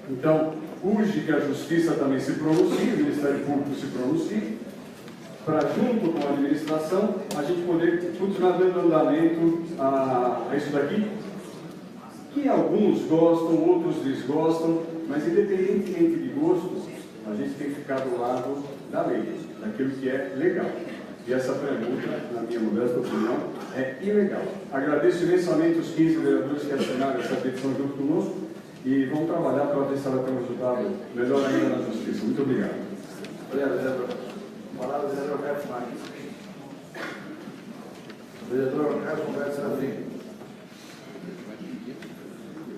Então, urge que a Justiça também se pronuncie, o Ministério Público se pronuncie, para, junto com a administração, a gente poder continuar dando andamento a isso daqui, que alguns gostam, outros desgostam, mas independentemente de gostos, a gente tem que ficar do lado da lei, daquilo que é legal. E essa pré-multa, na minha modesta opinião, é ilegal. Agradeço imensamente os 15 vereadores que assinaram essa petição junto conosco e vamos trabalhar para ver se ela tem um resultado melhor ainda na Justiça. Muito obrigado. Obrigado, vereador. Palavra do vereador Carlos Marques. Vereador Carlos Roberto Serafim.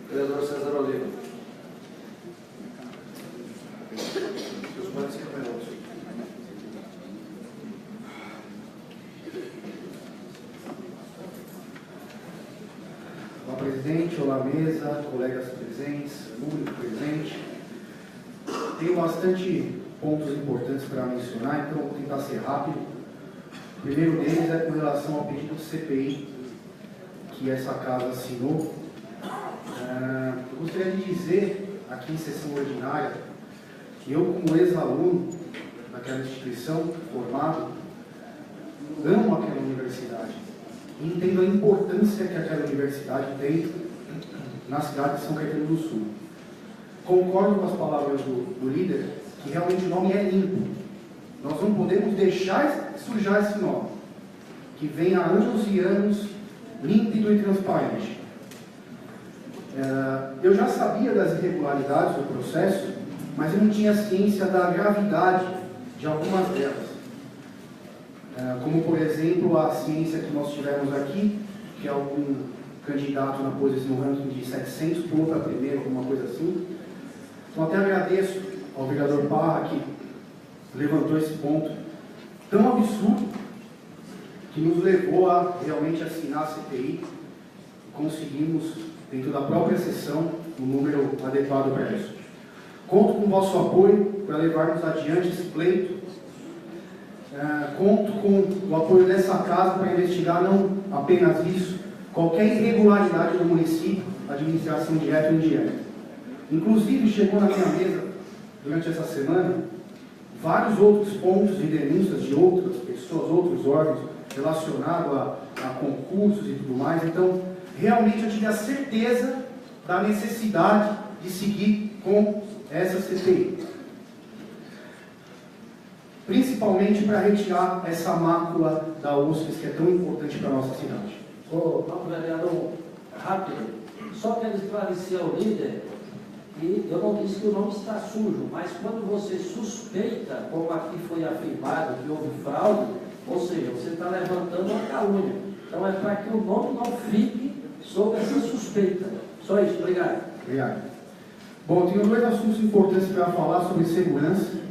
Vereador César Oliva. Seus 45 minutos. Olá, presidente, olá, mesa, colegas presentes, público presente. Tenho bastante pontos importantes para mencionar, então vou tentar ser rápido. O primeiro deles é com relação ao pedido de CPI que essa casa assinou. Eu gostaria de dizer, aqui em sessão ordinária, que eu, como ex-aluno daquela instituição, formado, amo aquela universidade e entendo a importância que aquela universidade tem na cidade de São Caetano do Sul. Concordo com as palavras do líder, que realmente o nome é limpo. Nós não podemos deixar sujar esse nome, que vem há anos e anos límpido e transparente. Eu já sabia das irregularidades do processo, mas eu não tinha ciência da gravidade de algumas delas. Como, por exemplo, a ciência que nós tivemos aqui, que algum candidato na posição no ranking de 700 pulou para primeiro, alguma coisa assim. Então, até agradeço ao vereador Parra, que levantou esse ponto tão absurdo, que nos levou a realmente assinar a CPI. Conseguimos, dentro da própria sessão, um número adequado para isso. Conto com o vosso apoio para levarmos adiante esse pleito. Conto com o apoio dessa casa para investigar não apenas isso, qualquer irregularidade do município, administração direta ou indireta. Inclusive, chegou na minha mesa, durante essa semana, vários outros pontos de denúncias de outras pessoas, outros órgãos, relacionados a concursos e tudo mais. Então, realmente eu tive a certeza da necessidade de seguir com essa CPI. Principalmente para retirar essa mácula da USP, que é tão importante para a nossa cidade. Vereador, rápido, só quero esclarecer ao líder que eu não disse que o nome está sujo, mas quando você suspeita, como aqui foi afirmado, que houve fraude, ou seja, você está levantando uma calúnia. Então é para que o nome não fique sob essa suspeita. Só isso, obrigado. Obrigado. Bom, tenho dois assuntos importantes para falar sobre segurança.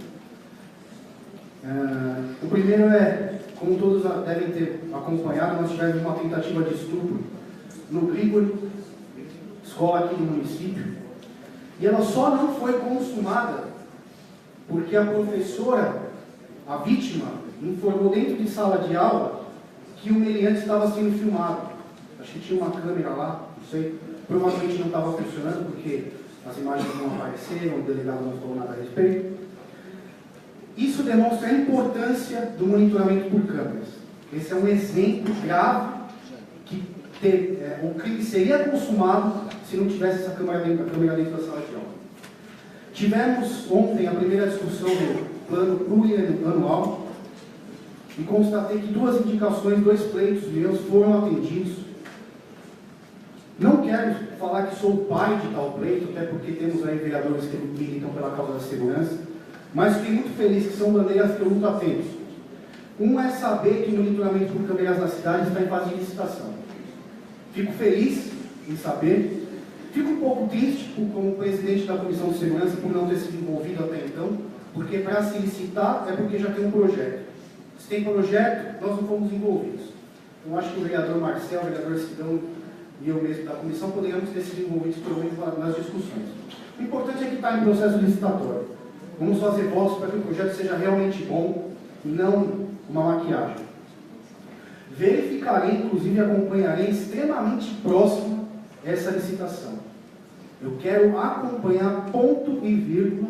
O primeiro é, como todos devem ter acompanhado, nós tivemos uma tentativa de estupro no Grigori, escola aqui do município, e ela só não foi consumada porque a professora, a vítima, informou dentro de sala de aula que o meliante estava sendo filmado. Acho que tinha uma câmera lá, não sei, provavelmente não estava funcionando porque as imagens não apareceram, o delegado não falou nada a respeito. Isso demonstra a importância do monitoramento por câmeras. Esse é um exemplo grave que o crime seria consumado se não tivesse essa câmera dentro da sala de aula. Tivemos ontem a primeira discussão do plano plurianual e constatei que 2 indicações, 2 pleitos meus foram atendidos. Não quero falar que sou o pai de tal pleito, até porque temos aí vereadores que militam pela causa da segurança, mas fiquei muito feliz que são bandeiras que eu luto a tempos. Um é saber que o monitoramento por câmeras na cidade está em fase de licitação. Fico feliz em saber. Fico um pouco triste como presidente da Comissão de Segurança por não ter sido envolvido até então, porque para se licitar é porque já tem um projeto. Se tem projeto, nós não fomos envolvidos. Eu acho que o vereador Marcel, o vereador Sidão e eu mesmo da comissão poderíamos ter sido envolvidos pelo menos nas discussões. O importante é que está em processo licitatório. Vamos fazer votos para que o projeto seja realmente bom e não uma maquiagem. Verificarei, inclusive acompanharei extremamente próximo essa licitação. Eu quero acompanhar ponto e vírgula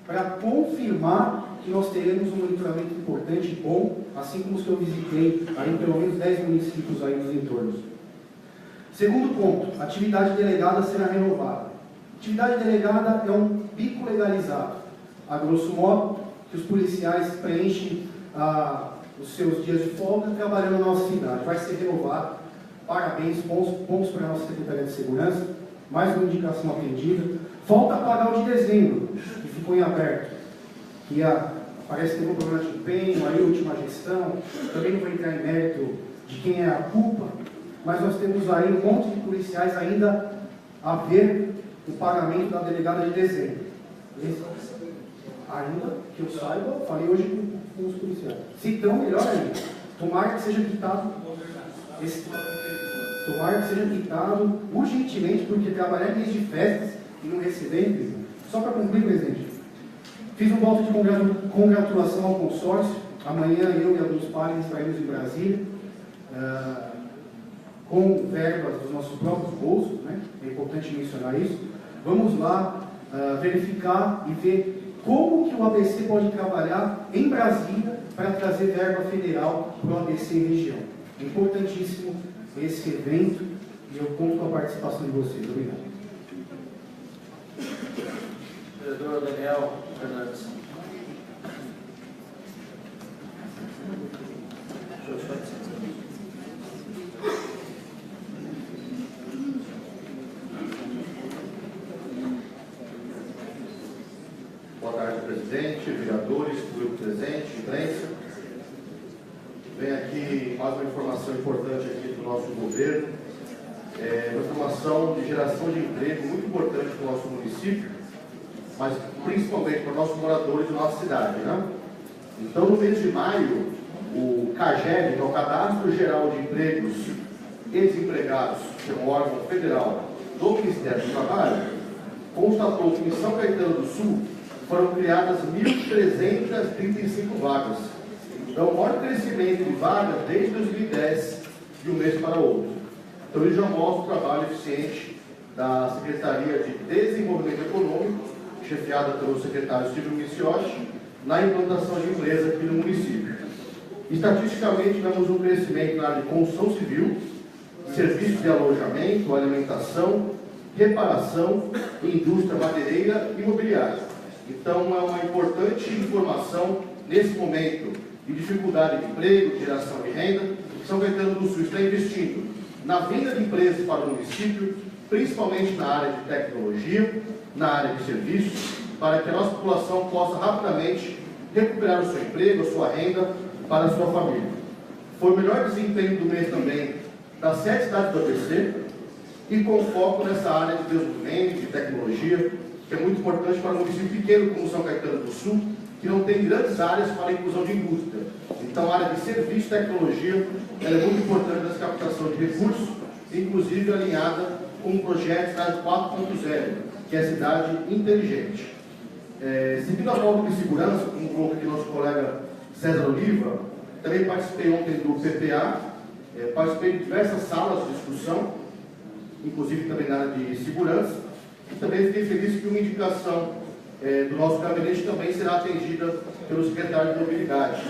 para confirmar que nós teremos um monitoramento importante e bom, assim como os que eu visitei aí em pelo menos 10 municípios aí nos entornos. Segundo ponto, atividade delegada será renovada. Atividade delegada é um bico legalizado. A grosso modo, que os policiais preenchem os seus dias de folga trabalhando na nossa cidade. Vai ser renovado. Parabéns, pontos para a nossa Secretaria de Segurança. Mais uma indicação atendida. Falta pagar o de dezembro, que ficou em aberto. Que parece que teve um problema de empenho, aí última gestão. Também não vou entrar em mérito de quem é a culpa, mas nós temos aí um monte de policiais ainda a ver o pagamento da delegada de dezembro. Ainda que eu saiba, falei hoje com os policiais. Se então, melhor ainda. Tomara que seja quitado urgentemente, porque trabalhar em mês de festas e não receber, só para cumprir, presidente. Fiz um voto de congratulação ao consórcio. Amanhã eu e alguns pares estaremos em Brasília, com verbas dos nossos próprios bolsos, né? É importante mencionar isso. Vamos lá verificar e ver como que o ABC pode trabalhar em Brasília para trazer verba federal para o ABC e região. É importantíssimo esse evento e eu conto com a participação de vocês. Obrigado. Vereador Daniel Fernandes. Boa tarde, presidente, vereadores, público presente, imprensa. Vem aqui mais uma informação importante aqui do nosso governo. Uma informação de geração de emprego muito importante para o nosso município, mas principalmente para os nossos moradores da nossa cidade, né? Então, no mês de maio, o CAGED, que é o Cadastro Geral de Empregos e Desempregados, que é um órgão federal do Ministério do Trabalho, constatou que em São Caetano do Sul foram criadas 1.335 vagas. Então, o maior crescimento de vagas desde 2010, de um mês para outro. Então, ele já mostra o trabalho eficiente da Secretaria de Desenvolvimento Econômico, chefiada pelo secretário Silvio Micciotti, na implantação de empresa aqui no município. Estatisticamente, tivemos um crescimento na área de construção civil, serviços de alojamento, alimentação, reparação, indústria madeireira e imobiliária. Então, é uma importante informação nesse momento de dificuldade de emprego, de geração de renda. São Caetano do Sul está investindo na vinda de empresas para o município, principalmente na área de tecnologia, na área de serviços, para que a nossa população possa rapidamente recuperar o seu emprego, a sua renda para a sua família. Foi o melhor desempenho do mês também das 7 cidades do ABC e com foco nessa área de desenvolvimento, de tecnologia, que é muito importante para um município pequeno como São Caetano do Sul, que não tem grandes áreas para a inclusão de indústria. Então, a área de serviço e tecnologia ela é muito importante nessa captação de recursos, inclusive alinhada com o projeto Cidade 4.0, que é a cidade inteligente. Seguindo a pauta de segurança, como colocou aqui nosso colega César Oliva, também participei ontem do PPA, participei de diversas salas de discussão, inclusive também na área de segurança, e também fiquei feliz que uma indicação do nosso gabinete também será atendida pelo secretário de Mobilidade,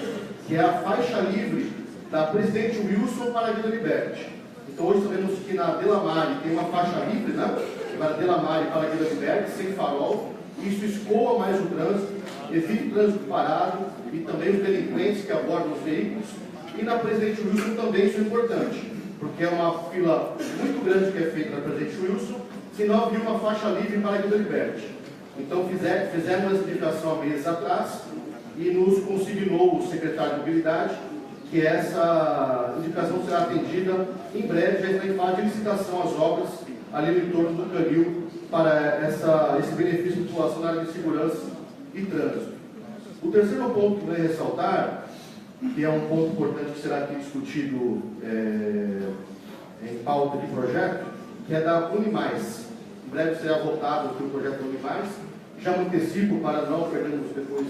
que é a faixa livre da Presidente Wilson para a Vila Liberty. Então hoje sabemos que na Delamare tem uma faixa livre, né? Na Delamare para a Vila Liberty, sem farol. Isso escoa mais o trânsito, evita o trânsito parado e também os delinquentes que abordam os veículos. E na Presidente Wilson também isso é importante, porque é uma fila muito grande que é feita na Presidente Wilson, se não havia uma faixa livre para a Vila Liberty. Então fizemos essa indicação há meses atrás e nos consignou o secretário de Mobilidade que essa indicação será atendida em breve, já está em fase de licitação as obras ali no entorno do Canil para esse benefício de população na área de segurança e trânsito. O terceiro ponto que eu vou ressaltar, que é um ponto importante que será aqui discutido em pauta de projeto, que é da Unimais. Em breve será votado aqui o projeto Unimais. Já me antecipo para não perdermos depois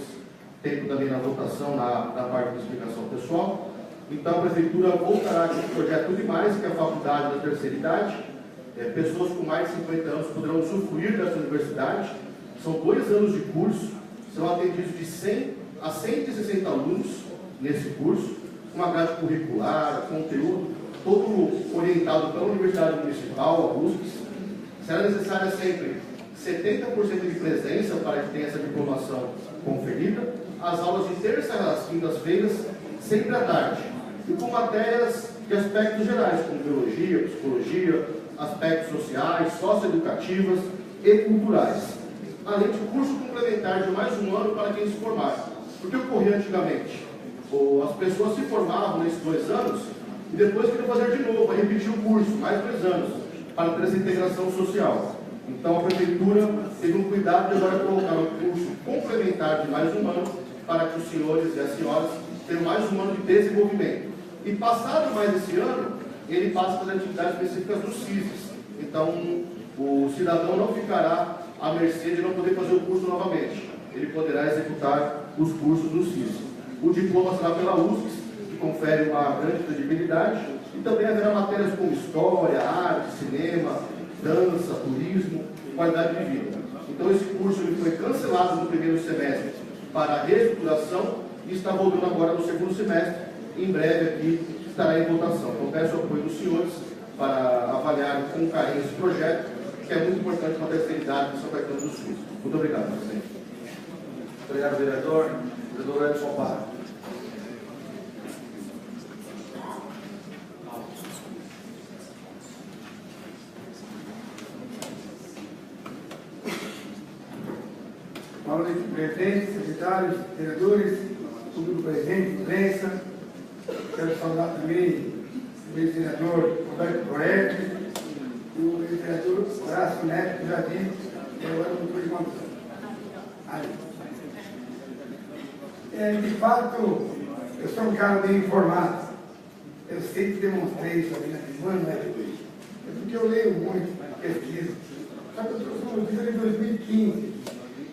tempo também na votação, na parte de explicação pessoal. Então a Prefeitura voltará aqui o projeto Unimais, que é a faculdade da terceira idade. Pessoas com mais de 50 anos poderão usufruir dessa universidade. São 2 anos de curso, serão atendidos de 100 a 160 alunos nesse curso, com uma grade curricular, conteúdo, todo orientado pela Universidade Municipal, a USP. Será necessária sempre 70% de presença para que tenha essa diplomação conferida. As aulas de terça às quintas-feiras, sempre à tarde, e com matérias de aspectos gerais, como biologia, psicologia, aspectos sociais, socioeducativas e culturais. Além de curso complementar de mais um ano para quem se formar. O que ocorria antigamente? As pessoas se formavam nesses 2 anos e depois queriam fazer de novo, repetir o curso, mais 2 anos, para ter essa integração social. Então a Prefeitura teve um cuidado de agora colocar um curso complementar de mais um ano para que os senhores e as senhoras tenham mais um ano de desenvolvimento. E passado mais esse ano, ele passa para as atividades específicas dos CISs. Então, o cidadão não ficará à mercê de não poder fazer o curso novamente. Ele poderá executar os cursos dos CISs. O diploma será pela USP, que confere uma grande credibilidade, e também haverá matérias como história, arte, cinema, dança, turismo, qualidade de vida. Então, esse curso ele foi cancelado no primeiro semestre para a reestruturação e está voltando agora no segundo semestre. Em breve aqui estará em votação. Então peço o apoio dos senhores para avaliar com carinho esse projeto, que é muito importante para a terceira de São Caetano do Sul. Muito obrigado, presidente. Obrigado, vereador. Vereador Edson Parra. Boa noite, presidente, secretários, vereadores, público presente, imprensa. Quero saudar também o ex-vereador Roberto Proetti e o ex-vereador Horácio Neto, que já disse, que agora não estou de condição. De fato, eu sou um cara bem informado. Eu sempre demonstrei isso aqui na semana, não é porque eu leio muito, pesquiso. Só que eu trouxe uma notícia de 2015.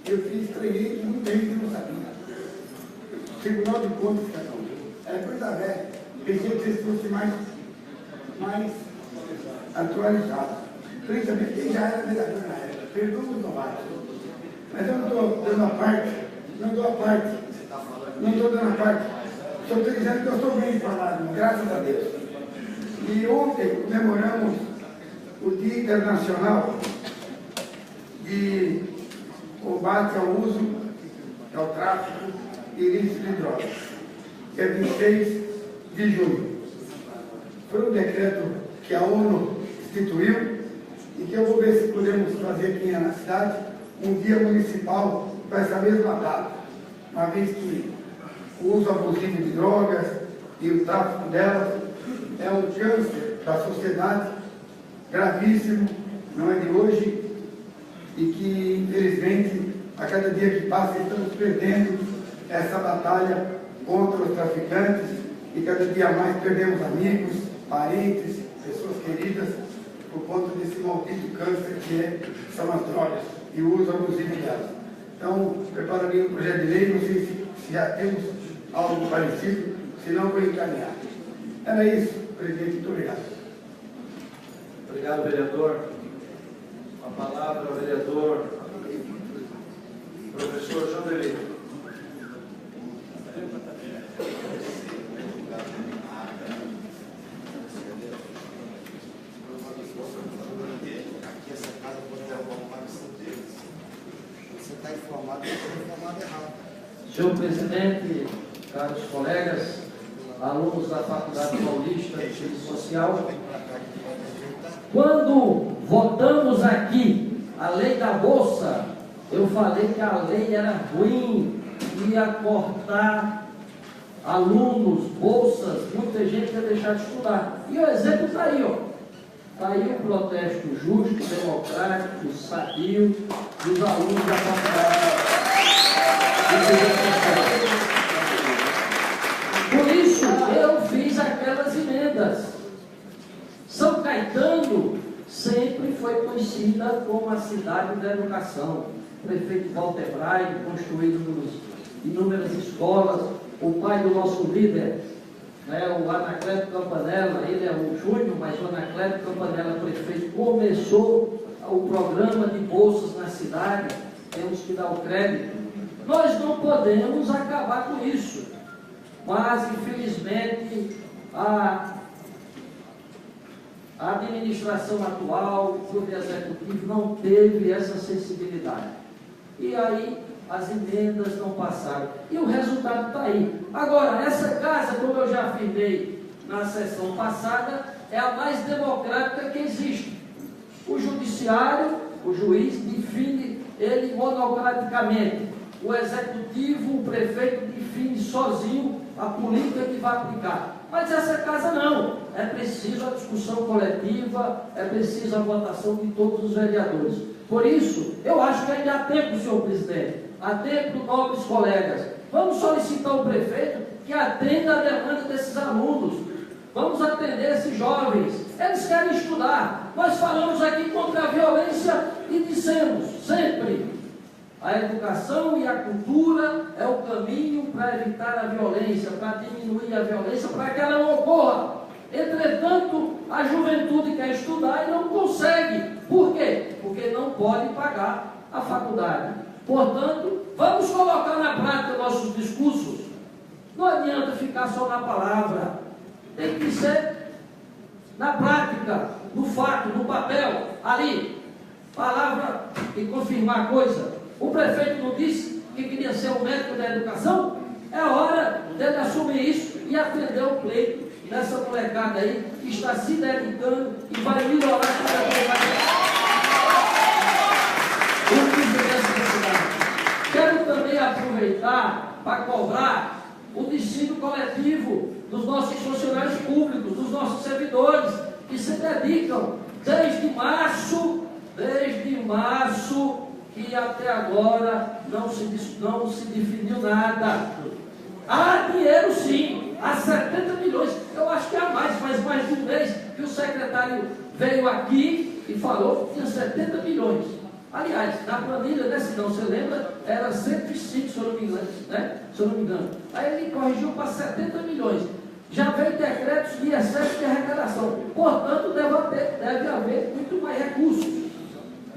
Eu fiz treinei que muita gente não sabia. Tribunal de Contas, cada um. É coisa velha. Pensei que vocês fossem mais atualizados. Principalmente quem já era vereador na época. Perdoa os novatos. Mas eu não estou dando a parte. Não dou a parte. Não estou dando a parte. Só estou dizendo que eu estou bem informado, graças a Deus. E ontem comemoramos o Dia Internacional de Combate ao Uso, ao Tráfico ilícito de drogas, que é 26 de junho. Foi um decreto que a ONU instituiu e que eu vou ver se podemos fazer aqui na cidade um dia municipal para essa mesma data, uma vez que o uso abusivo de drogas e o tráfico delas é um câncer da sociedade gravíssimo, não é de hoje, e que, infelizmente, a cada dia que passa, estamos perdendo essa batalha contra os traficantes e cada dia mais perdemos amigos, parentes, pessoas queridas, por conta desse maldito câncer que são as drogas e o uso abusivo delas. Então, prepararei um projeto de lei, não sei se já temos algo parecido, se não vou encaminhar. Era isso, presidente, muito obrigado. Obrigado, vereador. A palavra ao vereador professor João Delito. Senhor presidente, caros colegas, alunos da Faculdade Paulista de Ciência Social, quando votamos aqui a lei da Bolsa, eu falei que a lei era ruim, ia cortar alunos, bolsas, muita gente ia deixar de estudar. E o exemplo está aí, ó. Está aí um protesto justo, democrático, sadio, dos alunos da faculdade. Por isso, eu fiz aquelas emendas. São Caetano sempre foi conhecida como a cidade da educação. O prefeito Walter Braille construiu inúmeras escolas. O pai do nosso líder, né, o Anacleto Campanella, ele é o Júnior, mas o Anacleto Campanella, prefeito, começou o programa de bolsas na cidade. Temos que dar o crédito. Nós não podemos acabar com isso, mas infelizmente a administração atual, o Poder Executivo não teve essa sensibilidade. E aí as emendas não passaram. E o resultado está aí. Agora, essa casa, como eu já afirmei na sessão passada, é a mais democrática que existe. O judiciário, o juiz, define ele monocraticamente. O executivo, o prefeito, define sozinho a política que vai aplicar. Mas essa casa não. É preciso a discussão coletiva, é preciso a votação de todos os vereadores. Por isso, eu acho que ainda há tempo, senhor presidente, há tempo, nobres colegas. Vamos solicitar ao prefeito que atenda a demanda desses alunos. Vamos atender esses jovens. Eles querem estudar. Nós falamos aqui contra a violência e dissemos sempre: a educação e a cultura é o caminho para evitar a violência, para diminuir a violência, para que ela não ocorra. Entretanto, a juventude quer estudar e não consegue. Por quê? Porque não pode pagar a faculdade. Portanto, vamos colocar na prática nossos discursos. Não adianta ficar só na palavra. Tem que ser na prática, no fato, no papel, ali. Palavra e confirmar a coisa. O prefeito não disse que queria ser o médico da educação? É hora dele assumir isso e atender o pleito dessa molecada aí que está se dedicando e vai melhorar cada vez mais o nível dessa cidade. Quero também aproveitar para cobrar o destino coletivo dos nossos funcionários públicos, dos nossos servidores, que se dedicam desde março, que até agora não se definiu nada. Há dinheiro sim, há 70 milhões, eu acho que há mais, faz mais de um mês que o secretário veio aqui e falou que tinha 70 milhões. Aliás, na planilha, né, se não você lembra, era 105, se eu não me engano, né? Se eu não me engano. Aí ele corrigiu para 70 milhões. Já vem decretos de excesso de arrecadação. Portanto, deve haver muito mais recursos.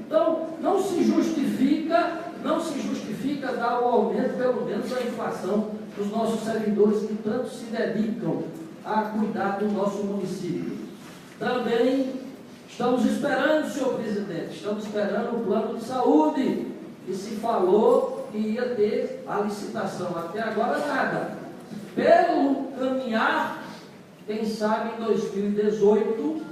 Então, não se justifica dar o aumento, pelo menos, da inflação dos nossos servidores que tanto se dedicam a cuidar do nosso município. Também estamos esperando, senhor presidente, estamos esperando o plano de saúde, que se falou que ia ter a licitação. Até agora nada. Pelo caminhar, quem sabe em 2018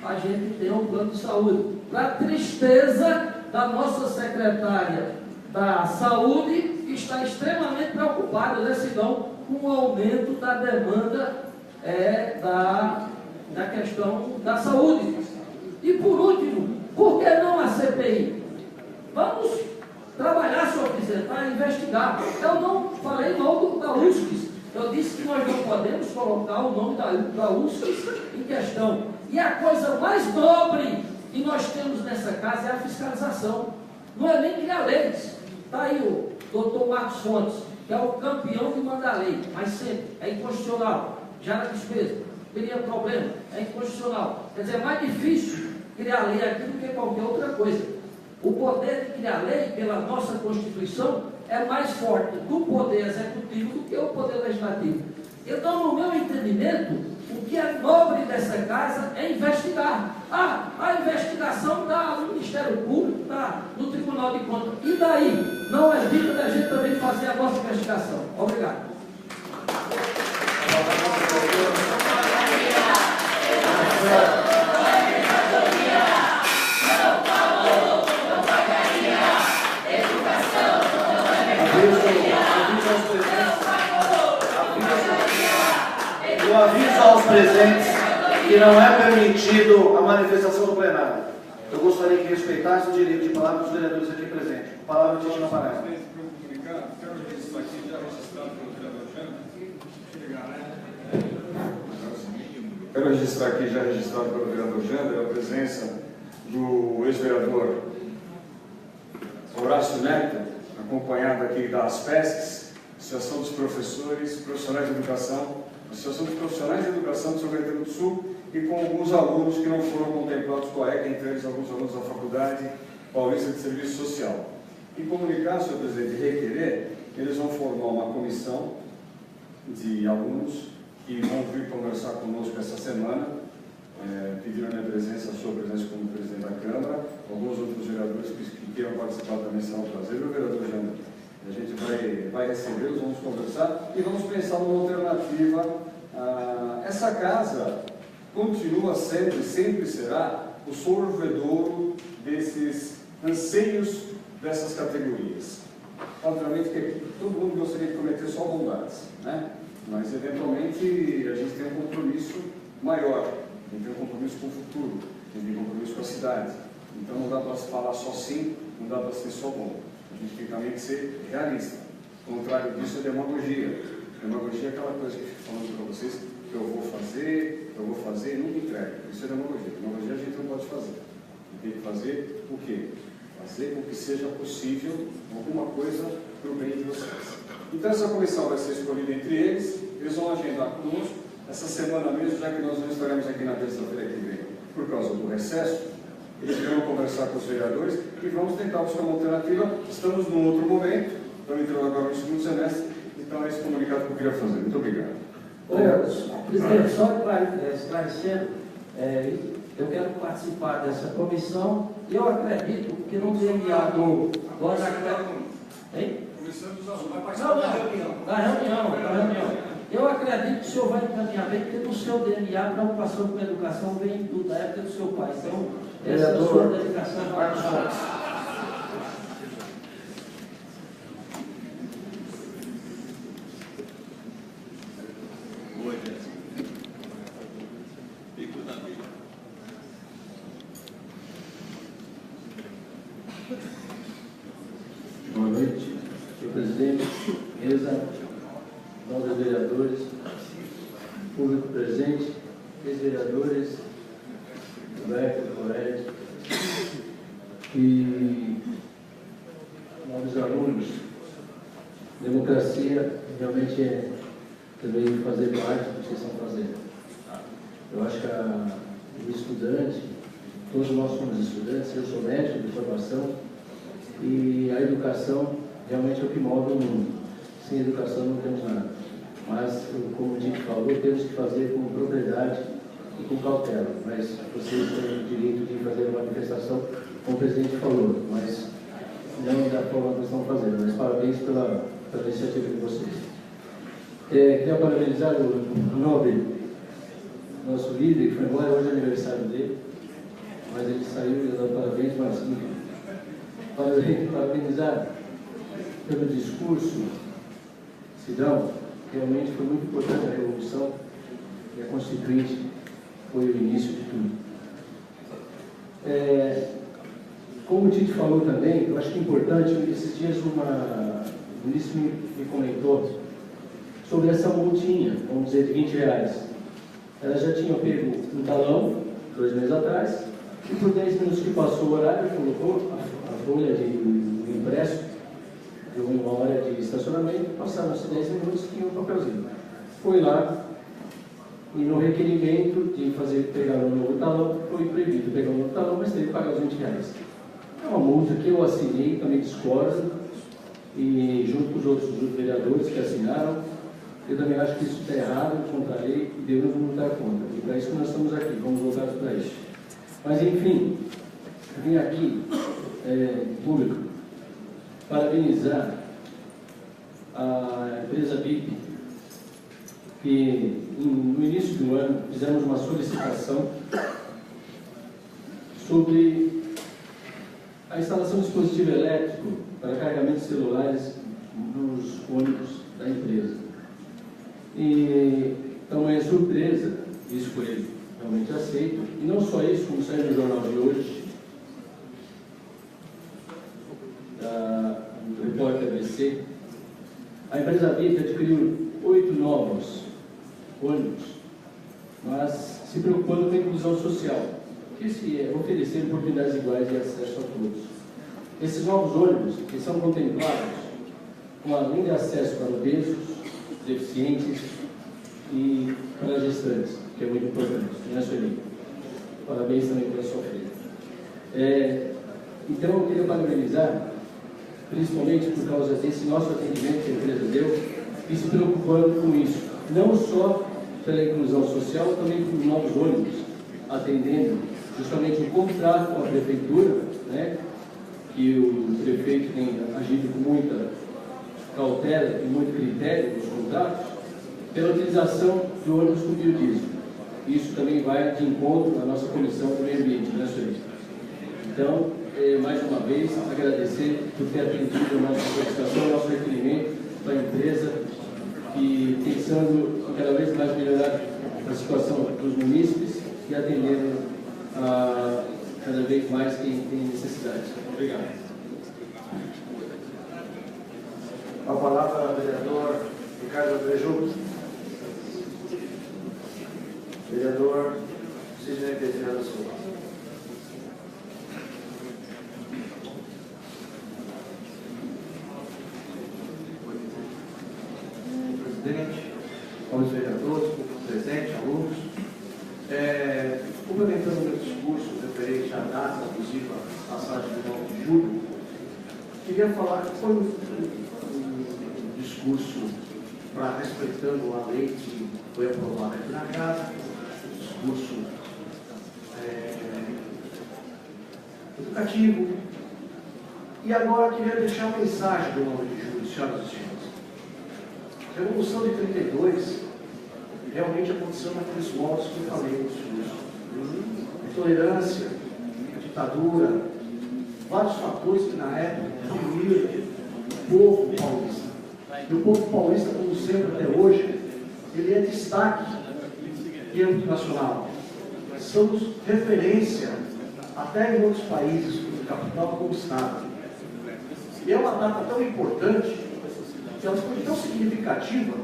a gente tem um plano de saúde. Para tristeza da nossa secretária da Saúde, que está extremamente preocupada, né, Sidão, com o aumento da demanda da questão da saúde. E por último, por que não a CPI? Vamos trabalhar, senhor presidente, para investigar. Eu não falei mal da USCS. Eu disse que nós não podemos colocar o nome da USCS em questão. E a coisa mais nobre que nós temos nessa casa é a fiscalização. Não é nem criar leis. Está aí o doutor Marcos Fontes, que é o campeão de mandar lei, mas sempre é inconstitucional. Já na despesa, teria problema, é inconstitucional. Quer dizer, é mais difícil criar lei aqui do que qualquer outra coisa. O poder de criar lei, pela nossa Constituição, é mais forte do poder executivo do que o poder legislativo. Então, no meu entendimento, o que é nobre dessa casa é investigar. A investigação está no Ministério Público, está no Tribunal de Contas. E daí? Não é digno da gente também fazer a nossa investigação. Obrigado. Eu aviso aos presentes que não é permitido a manifestação do plenário. Eu gostaria que respeitasse o direito de palavra dos vereadores aqui presentes. A palavra de Tina Panela. Quero registrar aqui, já registrado pelo vereador Jander, a presença do ex-vereador Horácio Neto, acompanhado aqui da ASPESCS, Associação dos Professores, Profissionais de Educação, Associação dos Profissionais de Educação do São Caetano do Sul, e com alguns alunos que não foram contemplados com a ECA, entre eles alguns alunos da Faculdade Paulista de Serviço Social. E comunicar, senhor presidente, requerer, eles vão formar uma comissão de alunos que vão vir conversar conosco essa semana, pediram a minha presença, a sua presença como presidente da Câmara, alguns outros vereadores que queiram participar também será um prazer, o vereador Jander. A gente vai recebê-los, vamos conversar e vamos pensar numa alternativa. Essa casa continua sendo e sempre será o sorvedouro desses anseios dessas categorias. Obviamente que todo mundo gostaria de prometer só bondades, né? Mas eventualmente a gente tem um compromisso maior, a gente tem um compromisso com o futuro, a gente tem um compromisso com a cidade. Então não dá para se falar só sim, não dá para ser só bom. A gente tem também que ser realista. O contrário disso é demagogia. Demagogia é aquela coisa que eu fico falando para vocês, que eu vou fazer e nunca entrego. Isso é demagogia. Demagogia a gente não pode fazer. A gente tem que fazer o quê? Fazer com que seja possível alguma coisa para o bem de vocês. Então essa comissão vai ser escolhida entre eles vão agendar conosco essa semana mesmo, já que nós não estaremos aqui na terça-feira que vem, por causa do recesso. Eles virão conversar com os vereadores e vamos tentar buscar uma alternativa. Estamos num outro momento, estamos entrando agora no segundo semestre, então é esse comunicado que eu queria fazer. Muito obrigado. Presidente, só esclarecendo, eu quero participar dessa comissão e eu acredito que não tem enviado agora na reunião. Eu acredito que o senhor vai encaminhar bem, porque no seu DNA, preocupação com a educação vem da época do seu pai. Então, essa é a sua dedicação Marcos Fontes. Boa noite, senhor presidente, mesa, nobres vereadores, público presente, ex-vereadores, Roberto, Corete, e novos alunos. Democracia realmente é também fazer parte do que vocês estão fazendo. Eu acho que o estudante, todos nós somos estudantes, eu sou médico de formação, e a educação realmente é o que move o mundo. Sem educação não temos nada. Mas, como o Dick falou, temos que fazer com propriedade e com cautela. Mas vocês têm o direito de fazer uma manifestação, como o presidente falou, mas não da forma que estão fazendo. Mas parabéns pela iniciativa de vocês. Queria parabenizar o nobre, nosso líder, que foi embora, hoje é aniversário dele, mas ele saiu e deu parabéns, mas enfim, parabenizar pelo discurso, Sidão, realmente foi muito importante a Revolução e a Constituinte foi o início de tudo. Como o Tite falou também, eu acho que é importante, esses dias o ministro me comentou sobre essa multinha, vamos dizer, de R$20. Ela já tinha pego um talão, 2 meses atrás, e por 10 minutos que passou o horário, colocou a folha de impresso de 1 hora de estacionamento, passaram-se 10 minutos e tinha um papelzinho. Foi lá e no requerimento de pegar um novo talão, foi proibido pegar um novo talão, mas teve que pagar os R$20. É uma multa que eu assinei, também discordo, e junto com os outros vereadores que assinaram, eu também acho que isso está errado, contra a lei, e devemos lutar contra. E para isso que nós estamos aqui, vamos voltar para isso. Mas, enfim, eu vim aqui, em público, parabenizar a empresa BIP, que no início do ano fizemos uma solicitação sobre a instalação de dispositivo elétrico para carregamento de celulares nos ônibus da empresa. E tamanha surpresa, isso foi realmente aceito, e não só isso, como saiu no jornal de hoje, do repórter ABC, a empresa BIP adquiriu 8 novos ônibus, mas se preocupando com a inclusão social, que se oferecer oportunidades iguais de acesso a todos. Esses novos ônibus, que são contemplados com além de acesso para obesos, deficientes e para gestantes, que é muito importante, né, Sueli? Parabéns também pela sua filha. Então, eu queria parabenizar, principalmente por causa desse nosso atendimento que a empresa deu, e se preocupando com isso, não só pela inclusão social, também com novos ônibus, atendendo justamente o contrato com a prefeitura, né, que o prefeito tem agido com muita cautela e muito critério nos contratos, pela utilização de ônibus com biodiesel. Isso também vai de encontro à nossa Comissão do Meio Ambiente, né, senhor? Então, mais uma vez, agradecer por ter atendido a nossa solicitação, o nosso requerimento da empresa, e pensando cada vez mais melhorar a situação dos munícipes e atendendo a cada vez mais quem tem necessidade. Obrigado. A palavra ao vereador Ricardo Brejuc. Vereador Sidney Pedreira da Silva. Presidente, aos vereadores, presentes, alunos, complementando o meu discurso referente à data, inclusive a passagem do 9 de julho, queria falar que foi um discurso respeitando a lei que foi aprovada aqui na casa, um discurso educativo. E agora queria deixar uma mensagem do 9 de julho, senhoras e senhores. A Revolução de 32 realmente aconteceu naqueles modos que eu falei no discurso. A intolerância, a ditadura, vários fatores que na época diminuíram o povo paulista. E o povo paulista, como sempre até hoje, ele é destaque em âmbito nacional. Somos referência até em outros países, como capital, como Estado. E é uma data tão importante, que ela foi tão significativa,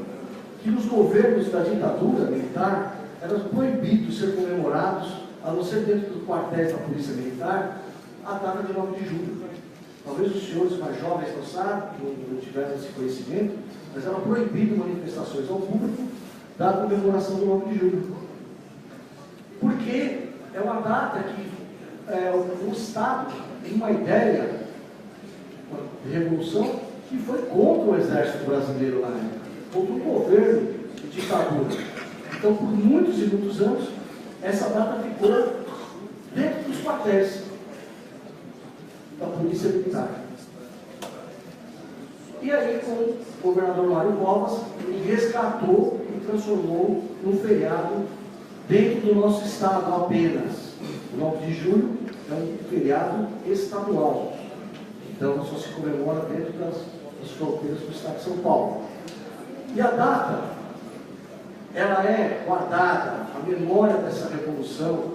que nos governos da ditadura militar, eram proibidos de ser comemorados, a não ser dentro dos quartéis da Polícia Militar, a data de 9 de julho. Talvez os senhores mais jovens não sabem, não tiveram esse conhecimento, mas era proibido manifestações ao público da comemoração do 9 de julho. Porque é uma data que o Estado tem uma ideia de revolução que foi contra o exército brasileiro na época, contra o governo de ditadura. Então, por muitos e muitos anos, essa data ficou dentro dos quartéis da Polícia Militar. E aí, com o governador Mário Covas, ele resgatou e transformou num feriado dentro do nosso estado apenas. O 9 de julho é um feriado estadual. Então, só se comemora dentro das fronteiras do estado de São Paulo. E a data, ela é guardada, a memória dessa revolução,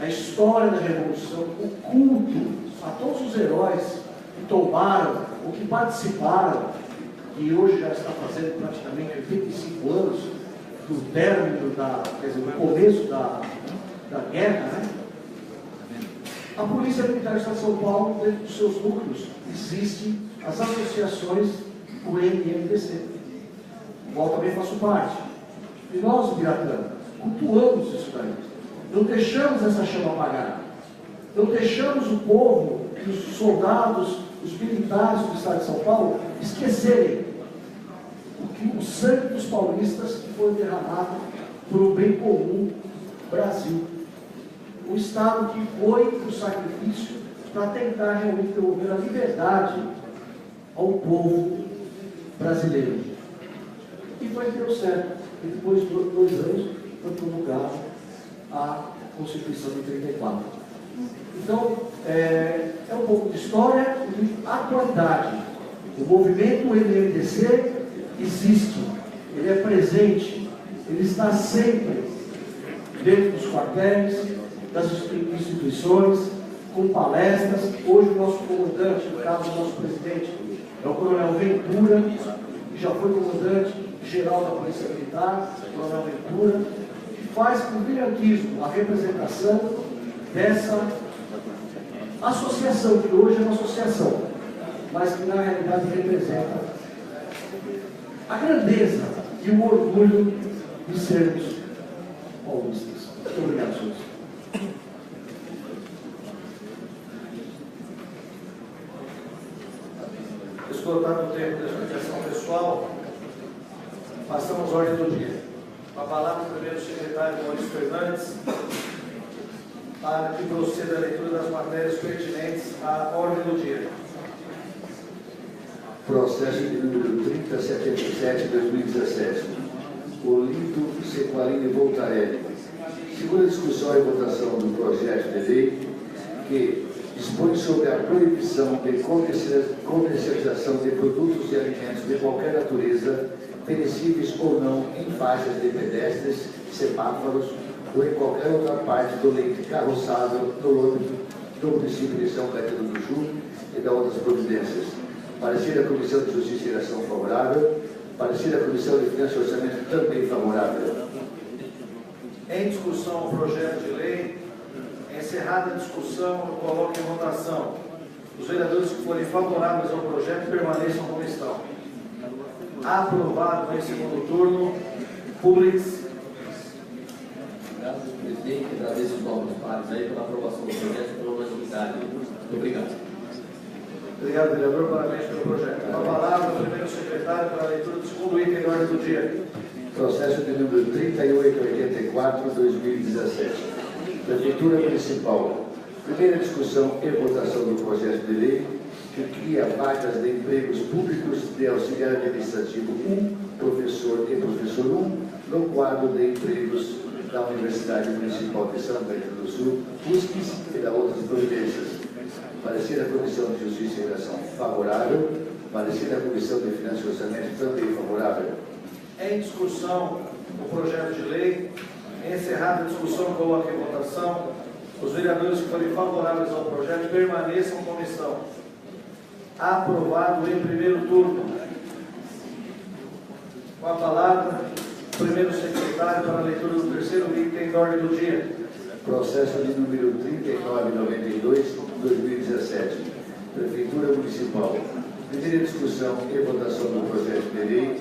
a história da revolução, o culto a todos os heróis que tombaram ou que participaram, que hoje já está fazendo praticamente 85 anos do término do começo da guerra, né? A Polícia Militar do Estado de São Paulo, dentro dos seus núcleos, existem as associações UNMDC, do qual também faço parte. E nós, o Biratã, cultuamos isso daí. Não deixamos essa chama apagar. Não deixamos o povo, os soldados, os militares do Estado de São Paulo esquecerem o sangue dos paulistas que foi derramado por um bem comum, Brasil. Um Estado que foi para o sacrifício para tentar realmente devolver a liberdade ao povo brasileiro. E foi que deu certo. E depois de 2 anos foi promulgada a Constituição de 34. Então, é um pouco de história e de atualidade. O movimento MMDC existe, ele é presente, ele está sempre dentro dos quartéis, das instituições, com palestras. Hoje o nosso comandante, no caso do nosso presidente, é o Coronel Ventura, que já foi comandante geral da Polícia Militar, o Coronel Ventura, que faz com brilhantismo a representação dessa associação, que hoje é uma associação, mas que na realidade representa a grandeza e o orgulho de sermos paulistas. Muito obrigado, senhores. Esgotado o tempo da explicação pessoal, passamos à ordem do dia. Com a palavra o primeiro secretário Maurício Fernandes, para que proceda a leitura das matérias pertinentes à ordem do dia. Processo de número 3077/2017. Olinto Sequalini Voltarelli. Segunda discussão e votação do projeto de lei que dispõe sobre a proibição de comercialização de produtos e alimentos de qualquer natureza, perecíveis ou não, em faixas de pedestres, semáforos ou em qualquer outra parte do leito carroçável no âmbito do município de São Caetano do Sul e da outras providências. Parecer da Comissão de Justiça e Relação favorável. Parecer da Comissão de Finanças e Orçamento também favorável. Em discussão o projeto de lei. Encerrada a discussão, eu coloco em votação. Os vereadores que forem favoráveis ao projeto permaneçam como estão. Aprovado em segundo turno. Publix. Obrigado, presidente. Agradeço os novos pares aí pela aprovação do projeto pela unanimidade. Muito obrigado. Obrigado, vereador. Parabéns pelo projeto. Com a palavra, o primeiro secretário para a leitura do segundo item da ordem do dia. Processo de número 3884/2017. Prefeitura Municipal. Primeira discussão e votação do projeto de lei que cria vagas de empregos públicos de auxiliar administrativo 1, professor e professor 1, no quadro de empregos da Universidade Municipal de São Caetano do Sul, USPs e da outras providências. Parecer da Comissão de Justiça e Relação favorável. Parecer da Comissão de Finanças e Orçamento também favorável. Em discussão o projeto de lei. Encerrada a discussão, coloco em votação. Os vereadores que forem favoráveis ao projeto permaneçam como estão. Aprovado em primeiro turno. Com a palavra, o primeiro secretário para a leitura do terceiro item da ordem do dia. Processo de número 3992/2017. Prefeitura Municipal. Primeira discussão e votação do projeto de lei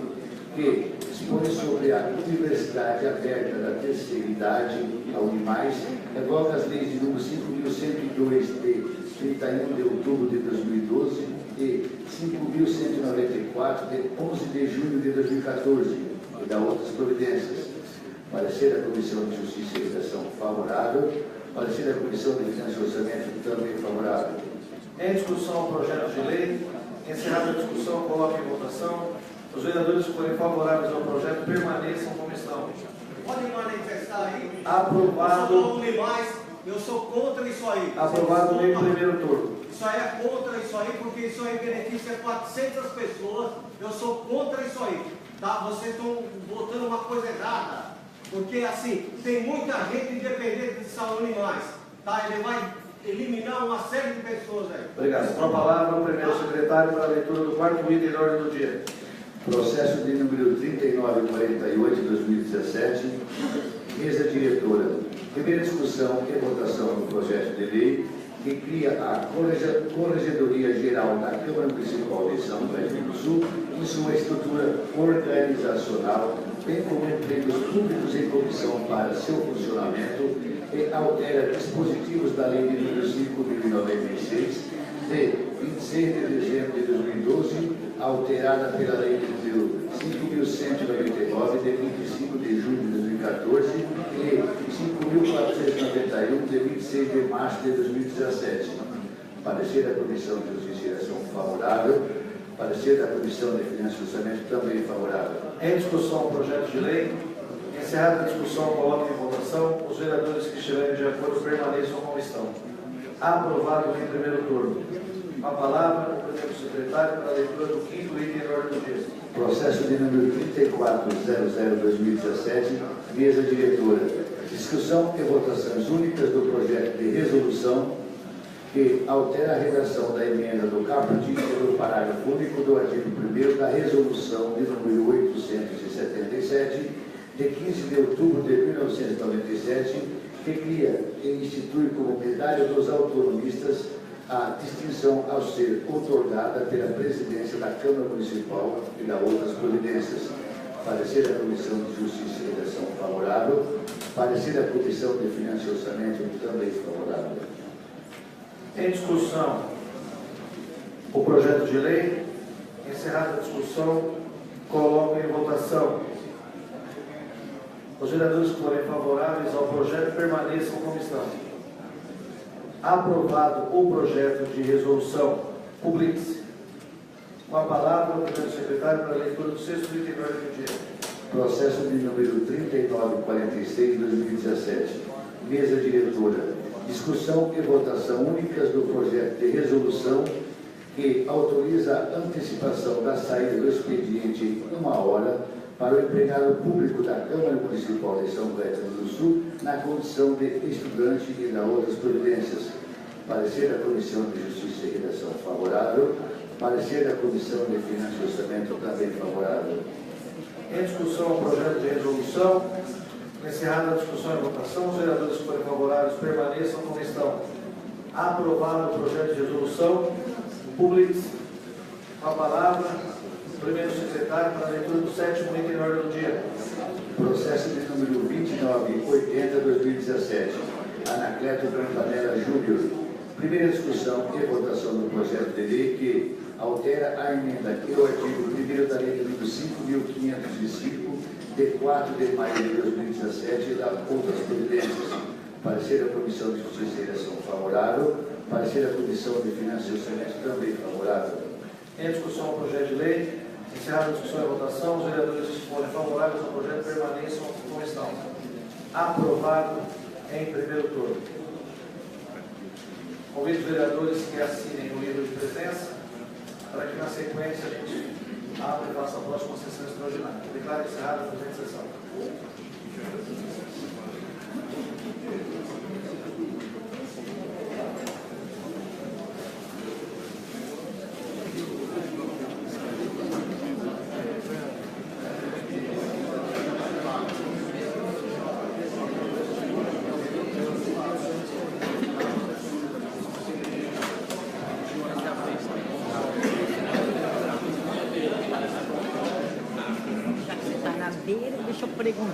que dispõe sobre a Universidade Aberta da Terceira Idade, a Unimais, revoga as leis de número 5.102 de 31 de outubro de 2012 e 5.194 de 11 de junho de 2014 e dá outras providências. Parecer da Comissão de Justiça e Redação favorável. Parecer da Comissão de Finanças e Orçamento também favorável. Em discussão o projeto de lei. Encerrada a discussão, coloque em votação. Os vereadores que forem favoráveis ao projeto permaneçam como estão. Podem manifestar aí. Aprovado. Eu sou contra isso aí. Aprovado no primeiro turno. Isso aí é contra isso aí, porque isso aí beneficia 400 pessoas. Eu sou contra isso aí. Tá? Vocês estão votando uma coisa errada. Porque assim, tem muita gente independente de saúde animais. Tá? Ele vai eliminar uma série de pessoas aí. Obrigado. Com a palavra o primeiro secretário para a leitura do quarto item de ordem do dia. Processo de número 3948/2017. Mesa diretora. Primeira discussão e votação do projeto de lei que cria a Corregedoria Geral da Câmara Municipal de São Caetano do Sul em sua estrutura organizacional, bem como empregos públicos em comissão para seu funcionamento e altera dispositivos da Lei de número 5.096 de 26 de dezembro de 2012, alterada pela Lei de número 5.199 de 25 de julho de 2014 e 5.491 de 26 de março de 2017. Parecer da Comissão de Justiça e Redação favorável. Parecer da Comissão de Finanças e Orçamento também favorável. Em discussão o projeto de lei. Encerrada a discussão, coloque em votação. Os vereadores que estiverem de acordo permaneçam como estão. Aprovado em primeiro turno. Com a palavra, o primeiro secretário para a leitura do quinto item de ordem do dia. Processo de número 3400/2017, mesa diretora. Discussão e votações únicas do projeto de resolução que altera a redação da emenda do caput e do parágrafo único do artigo 1º da resolução de número 877, de 15 de outubro de 1997, que cria e institui como medalha dos autonomistas a distinção ao ser outorgada pela presidência da Câmara Municipal e da outras providências. Parecer da Comissão de Justiça e Redação favorável. Parecer da Comissão de Finanças e Orçamento também favorável. Em discussão o projeto de lei. Encerrada a discussão, coloco em votação. Os vereadores que forem favoráveis ao projeto permaneçam como estão. Aprovado o projeto de resolução. Publique-se. Com a palavra, o primeiro secretário para a leitura do sexto item de ordem do dia. Processo de número 3946/2017. Mesa diretora. Discussão e votação únicas do projeto de resolução que autoriza a antecipação da saída do expediente em 1 hora para o empregado público da Câmara Municipal de São Caetano do Sul na condição de estudante e da outras providências. Parecer da Comissão de Justiça e Redação favorável. Parecer da Comissão de Finanças e Orçamento também favorável. Em discussão o projeto de resolução. Encerrada a discussão e votação, os vereadores que forem favoráveis permaneçam como estão. Aprovado o projeto de resolução. Publique-se. Com a palavra, o primeiro secretário para a leitura do sétimo item de ordem do dia. Processo de número 2980/2017. Anacleto Brancanella Júnior. Primeira discussão e votação do projeto de lei que altera a emenda e o artigo 1º da Lei número 5.505, de 4 de maio de 2017 e da outras providências. Parecer da Comissão de Justiça e Redação favorável. Parecer da Comissão de Finanças e Orçamento também favorável. Em discussão o projeto de lei. Encerrada a discussão e votação, os vereadores que forem favoráveis ao projeto permaneçam como estão. Aprovado em primeiro turno. Convido os vereadores que assinem o livro de presença para que na sequência a gente abra e faça a próxima sessão extraordinária. Declaro encerrada a presente sessão.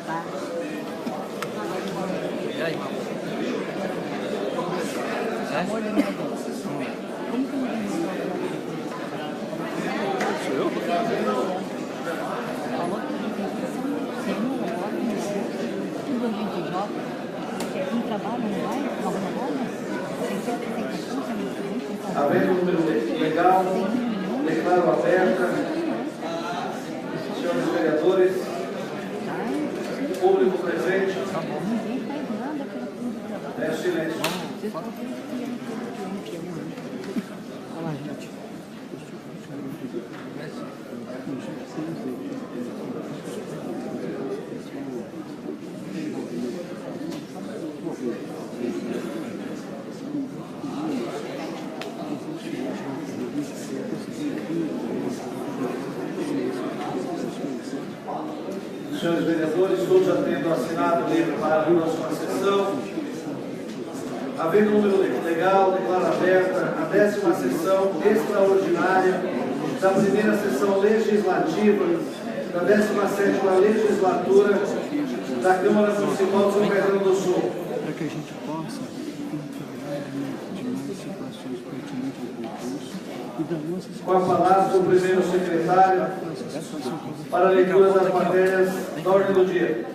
E aí, mano? Amor da minha vida. Como que eu não sou eu? Falou que você não tudo ambiente de jogo. Não trabalha, não vai? Não trabalha? Havendo número legal, declaro aberta. Senhores vereadores, público presente, é silêncio. Senhores vereadores, todos já tendo assinado o livro para a próxima sessão. Havendo número legal, declaro aberta a 10ª sessão extraordinária da primeira sessão legislativa da 17ª legislatura da Câmara Municipal de São Caetano do Sul. Para que a gente possa de mais situações pertinentes ao concurso e da nossa Com a palavra o primeiro secretário para a leitura das matérias da ordem do dia.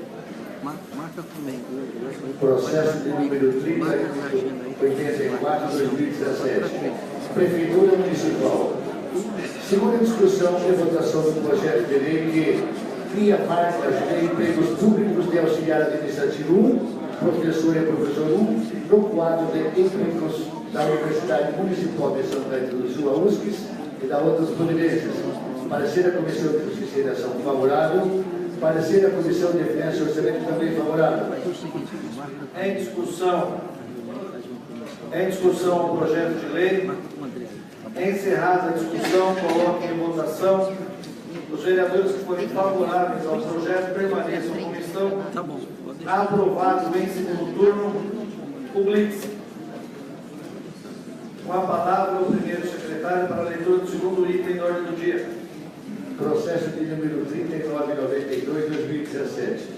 Processo de número 3084/2017. Prefeitura Municipal. Segunda discussão e votação do projeto de lei que cria marcas de empregos públicos de auxiliar administrativo 1, professor e professor 1, no quadro de empregos da Universidade Municipal de São Caetano do Sul, a USCS, e da outras providências. Parecer da Comissão de Justiça e Ação favorável. Parecer da Comissão de Finanças e Orçamento também favorável. Em discussão o projeto de lei. Encerrada a discussão, coloquem em votação. Os vereadores que forem favoráveis ao projeto permaneçam como estão. Aprovado em segundo turno. Publique-se. Com a palavra o primeiro secretário para a leitura do segundo item da ordem do dia. Processo de número 3992/2017.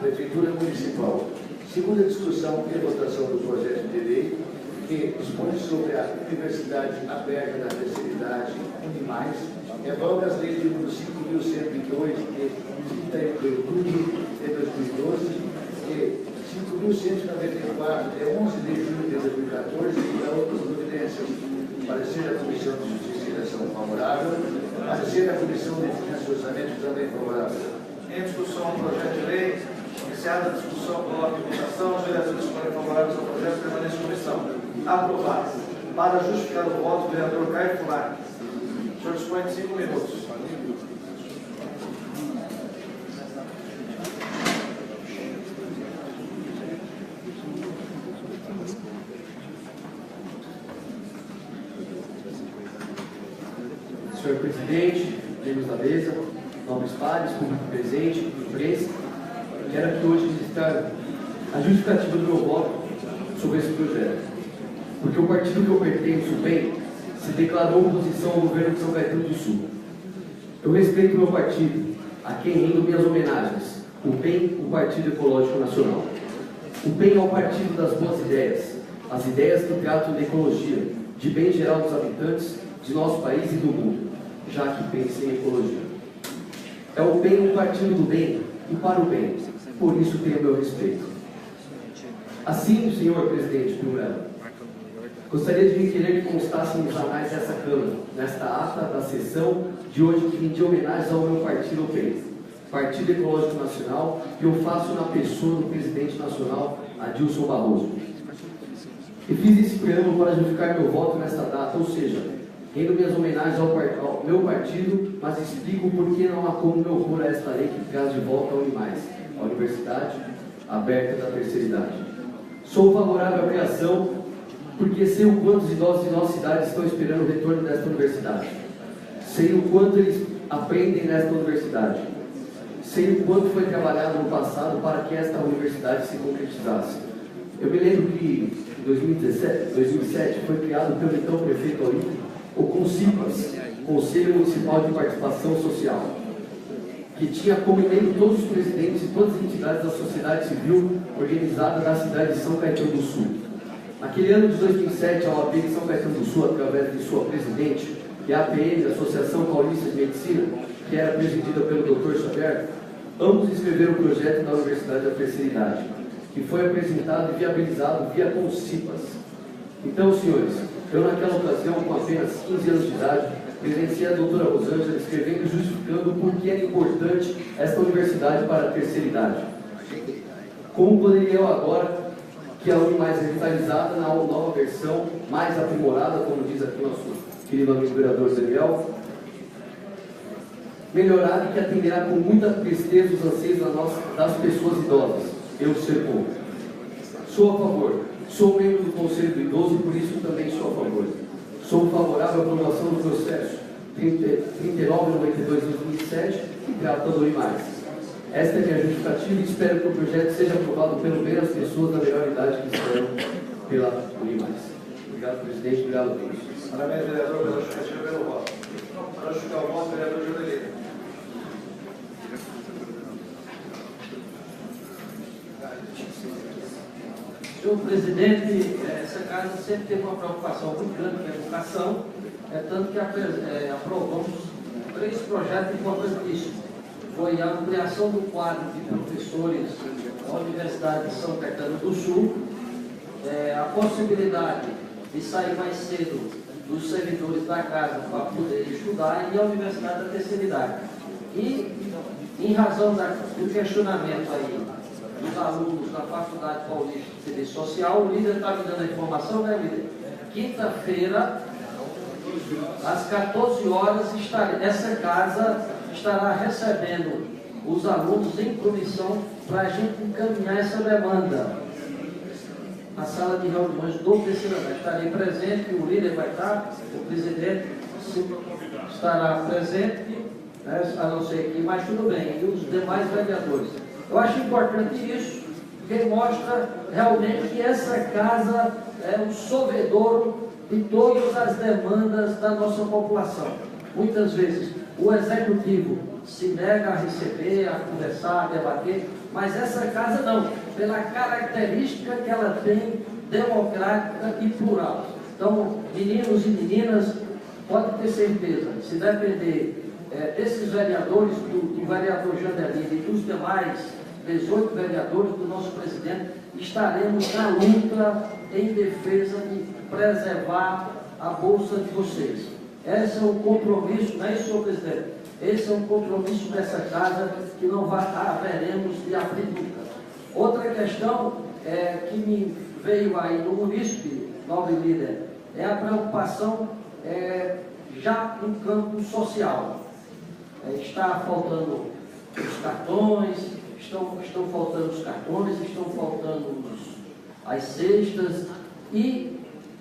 Prefeitura Municipal. Segunda discussão e votação do projeto de lei que dispõe sobre a Universidade Aberta da Terceira Idade, Unimais, revoga as leis de número 5.102 de 31 de outubro de 2012 e 5.194 de 11 de julho de 2014 e da outras providências. Parecer da Comissão de Justiça e Ação favorável. Parecer da Comissão de Finanças e Orçamento também favorável. Em discussão o projeto de lei. Iniciada a discussão, coloque em votação. Os vereadores que forem favoráveis ao projeto permaneçam como estão. Aprovado. Para justificar o voto, o vereador Caio Fulani. O senhor dispõe de 5 minutos. Senhor presidente, membros da mesa, nobres pares, público presente, imprensa, quero aqui hoje registrar a justificativa do meu voto sobre esse projeto. Porque o partido que eu pertenço, o PEN, se declarou oposição ao governo de São Caetano do Sul. Eu respeito o meu partido, a quem rendo minhas homenagens. O PEN, o Partido Ecológico Nacional. O PEN é o partido das boas ideias, as ideias que tratam de ecologia, de bem geral dos habitantes de nosso país e do mundo, já que pensa em ecologia. É o PEN um partido do bem e para o bem, por isso tenho meu respeito. Assim, senhor presidente Pinheiro, gostaria de requerer que constassem nos anais dessa Câmara, nesta ata da sessão de hoje, que rendi homenagens ao meu partido, o PEN, Partido Ecológico Nacional, que eu faço na pessoa do presidente nacional, Adilson Barroso. E fiz esse preâmbulo para justificar meu voto nesta data, ou seja, rendo minhas homenagens ao meu partido, mas explico por que não há como me opor a esta lei que traz de volta a Unimais, a Universidade Aberta da Terceira Idade. Sou favorável à criação porque sei o quanto os idosos de nossa cidade estão esperando o retorno desta universidade. Sei o quanto eles aprendem nesta universidade. Sei o quanto foi trabalhado no passado para que esta universidade se concretizasse. Eu me lembro que em 2007 foi criado pelo então prefeito Olímpio o CONCIPAS, Conselho Municipal de Participação Social. que tinha como membro todos os presidentes e todas as entidades da sociedade civil organizada da cidade de São Caetano do Sul. Naquele ano de 2007, a OAB de São Caetano do Sul, através de sua presidente, e a APM, a Associação Paulista de Medicina, que era presidida pelo Dr. Xavier, ambos escreveram o projeto da Universidade da Terceira Idade, que foi apresentado e viabilizado via Concipas. Então, senhores, eu naquela ocasião, com apenas 15 anos de idade, presenciei a doutora Rosângela escrevendo e justificando por que era importante esta universidade para a terceira idade. Como poderia eu agora, que é a mais revitalizada na nova versão, mais aprimorada, como diz aqui o nosso querido amigo vereador Daniel, melhorada e que atenderá com muita tristeza os anseios das pessoas idosas. Eu ser povo. Sou a favor. Sou membro do Conselho do Idoso e por isso também sou a favor. Sou favorável à aprovação do processo 3992/2007 e tratando de mais. Esta é a minha justificativa e espero que o projeto seja aprovado pelo bem das pessoas da melhor idade que esperam pela Unimais. Obrigado, presidente. Obrigado a todos. Parabéns, vereador, pela justificativa pelo voto. Para justificar o voto, vereador Jodelino. Senhor presidente, essa casa sempre teve uma preocupação muito grande com a educação, tanto que aprovamos 3 projetos importantíssimos. Foi a ampliação do quadro de professores da Universidade de São Caetano do Sul, a possibilidade de sair mais cedo dos servidores da casa para poder estudar e a Universidade da Terceira Idade. E, em razão do questionamento aí dos alunos da Faculdade Paulista de Serviço Social, o líder está me dando a informação, né, líder? Quinta-feira, às 14 horas, essa casa estará recebendo os alunos em comissão para a gente encaminhar essa demanda. A sala de reuniões do terceiro andar. Estarei presente, o líder vai estar, o presidente estará presente, né, a não ser que, mas tudo bem, e os demais vereadores. Eu acho importante isso, porque mostra realmente que essa casa é um sovedouro de todas as demandas da nossa população. Muitas vezes o executivo se nega a receber, a conversar, a debater, mas essa casa não, pela característica que ela tem, democrática e plural. Então, meninos e meninas, pode ter certeza, se depender desses vereadores, do vereador Jandelino e dos demais 18 vereadores do nosso presidente, estaremos na luta em defesa de preservar a bolsa de vocês. Esse é um compromisso, não é isso, senhor presidente? Esse é um compromisso dessa casa que não haveremos de abrir nunca. Outra questão que me veio aí no munícipe, nobre líder, é a preocupação já no campo social. Está faltando os cartões, estão faltando os cartões, estão faltando as cestas e,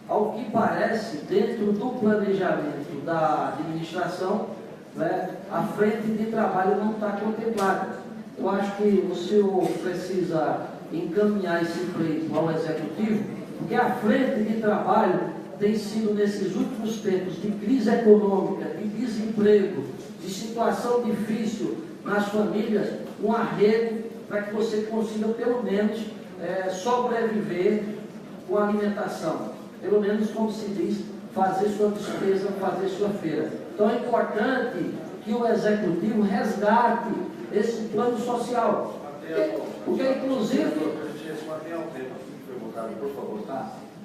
ao que parece, dentro do planejamento da administração, né, a frente de trabalho não está contemplada. Eu acho que o senhor precisa encaminhar esse pleito ao executivo, porque a frente de trabalho tem sido, nesses últimos tempos de crise econômica, de desemprego, de situação difícil nas famílias, um arrego para que você consiga, pelo menos, sobreviver com a alimentação. Pelo menos, como se diz, fazer sua despesa, fazer sua feira. Então é importante que o executivo resgate esse plano social. Porque inclusive...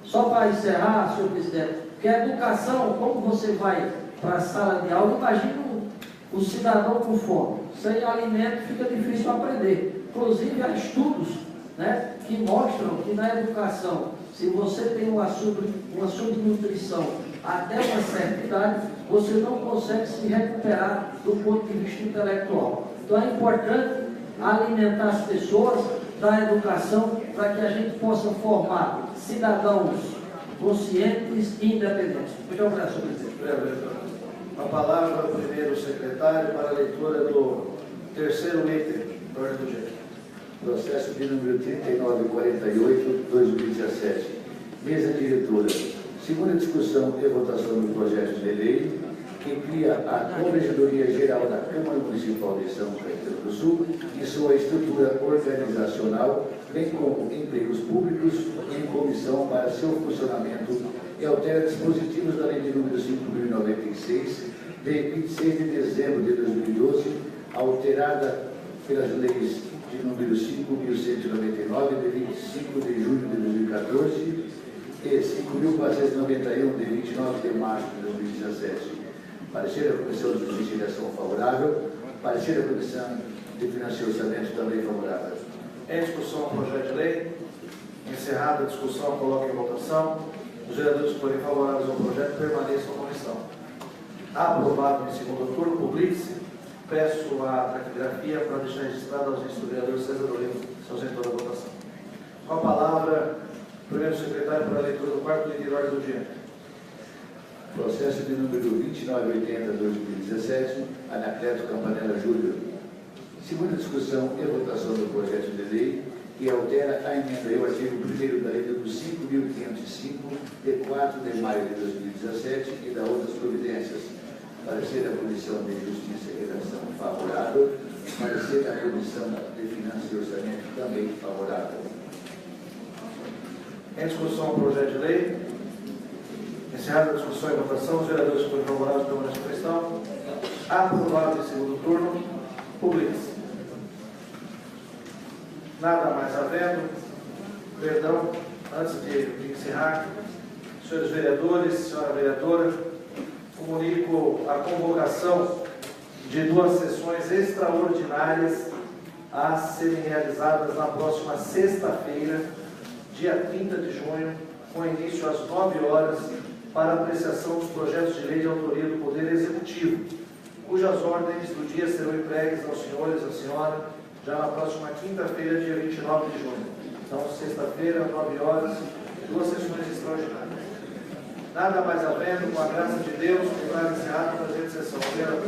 Só para encerrar, senhor presidente, porque a educação, como você vai para a sala de aula, imagina o cidadão com fome. Sem alimento fica difícil aprender. Inclusive há estudos, né, que mostram que na educação, se você tem uma subnutrição até uma certa idade, você não consegue se recuperar do ponto de vista intelectual. Então é importante alimentar as pessoas da educação para que a gente possa formar cidadãos conscientes e independentes. Muito obrigado, senhor presidente. A palavra ao primeiro secretário para a leitura do terceiro item da ordem do dia. Processo de número 3948/2017. Mesa diretora. Segunda discussão e votação do projeto de lei que cria a Corregedoria Geral da Câmara Municipal de São Caetano do Sul e sua estrutura organizacional, bem como empregos públicos em comissão para seu funcionamento, e altera dispositivos da Lei de número 5.096, de 26 de dezembro de 2012, alterada pelas leis de número 5.199, de 25 de junho de 2014, e 5.491, de 29 de março de 2017. Parecer da Comissão de Investigação favorável. Parecer da Comissão de Finanças e Orçamento também favorável. Em discussão o projeto de lei. Encerrada a discussão, coloque em votação. Os vereadores que forem favoráveis ao projeto permaneçam na comissão. Aprovado em segundo turno, publique-se. Peço a taquigrafia para deixar registrada a ausência do vereador César Dorino, se ausentou da votação. Com a palavra, primeiro secretário para a leitura do quarto item de ordem do dia. Processo de número 2980/2017, Anacleto Campanella Júnior. Segunda discussão e votação do projeto de lei que altera a emenda ao artigo 1º da Lei número 5.505, de 4 de maio de 2017 e da outras providências. Parecer da Comissão de Justiça e Redação favorável. Parecer da Comissão de Finanças e Orçamento também favorável. Em discussão o projeto de lei. Encerrada a discussão e votação, os vereadores que forem favoráveis permanecem na questão. Aprovado em segundo turno, publique-se. Nada mais havendo. Perdão, antes de encerrar, senhores vereadores, senhora vereadora, comunico a convocação de 2 sessões extraordinárias a serem realizadas na próxima sexta-feira, dia 30 de junho, com início às 9 horas, para apreciação dos projetos de lei de autoria do Poder Executivo, cujas ordens do dia serão entregues aos senhores e à senhora já na próxima quinta-feira, dia 29 de junho. Então, sexta-feira, às 9 horas, 2 sessões extraordinárias. Nada mais havendo, com a graça de Deus, declaro encerrada a presente sessão. Obrigado.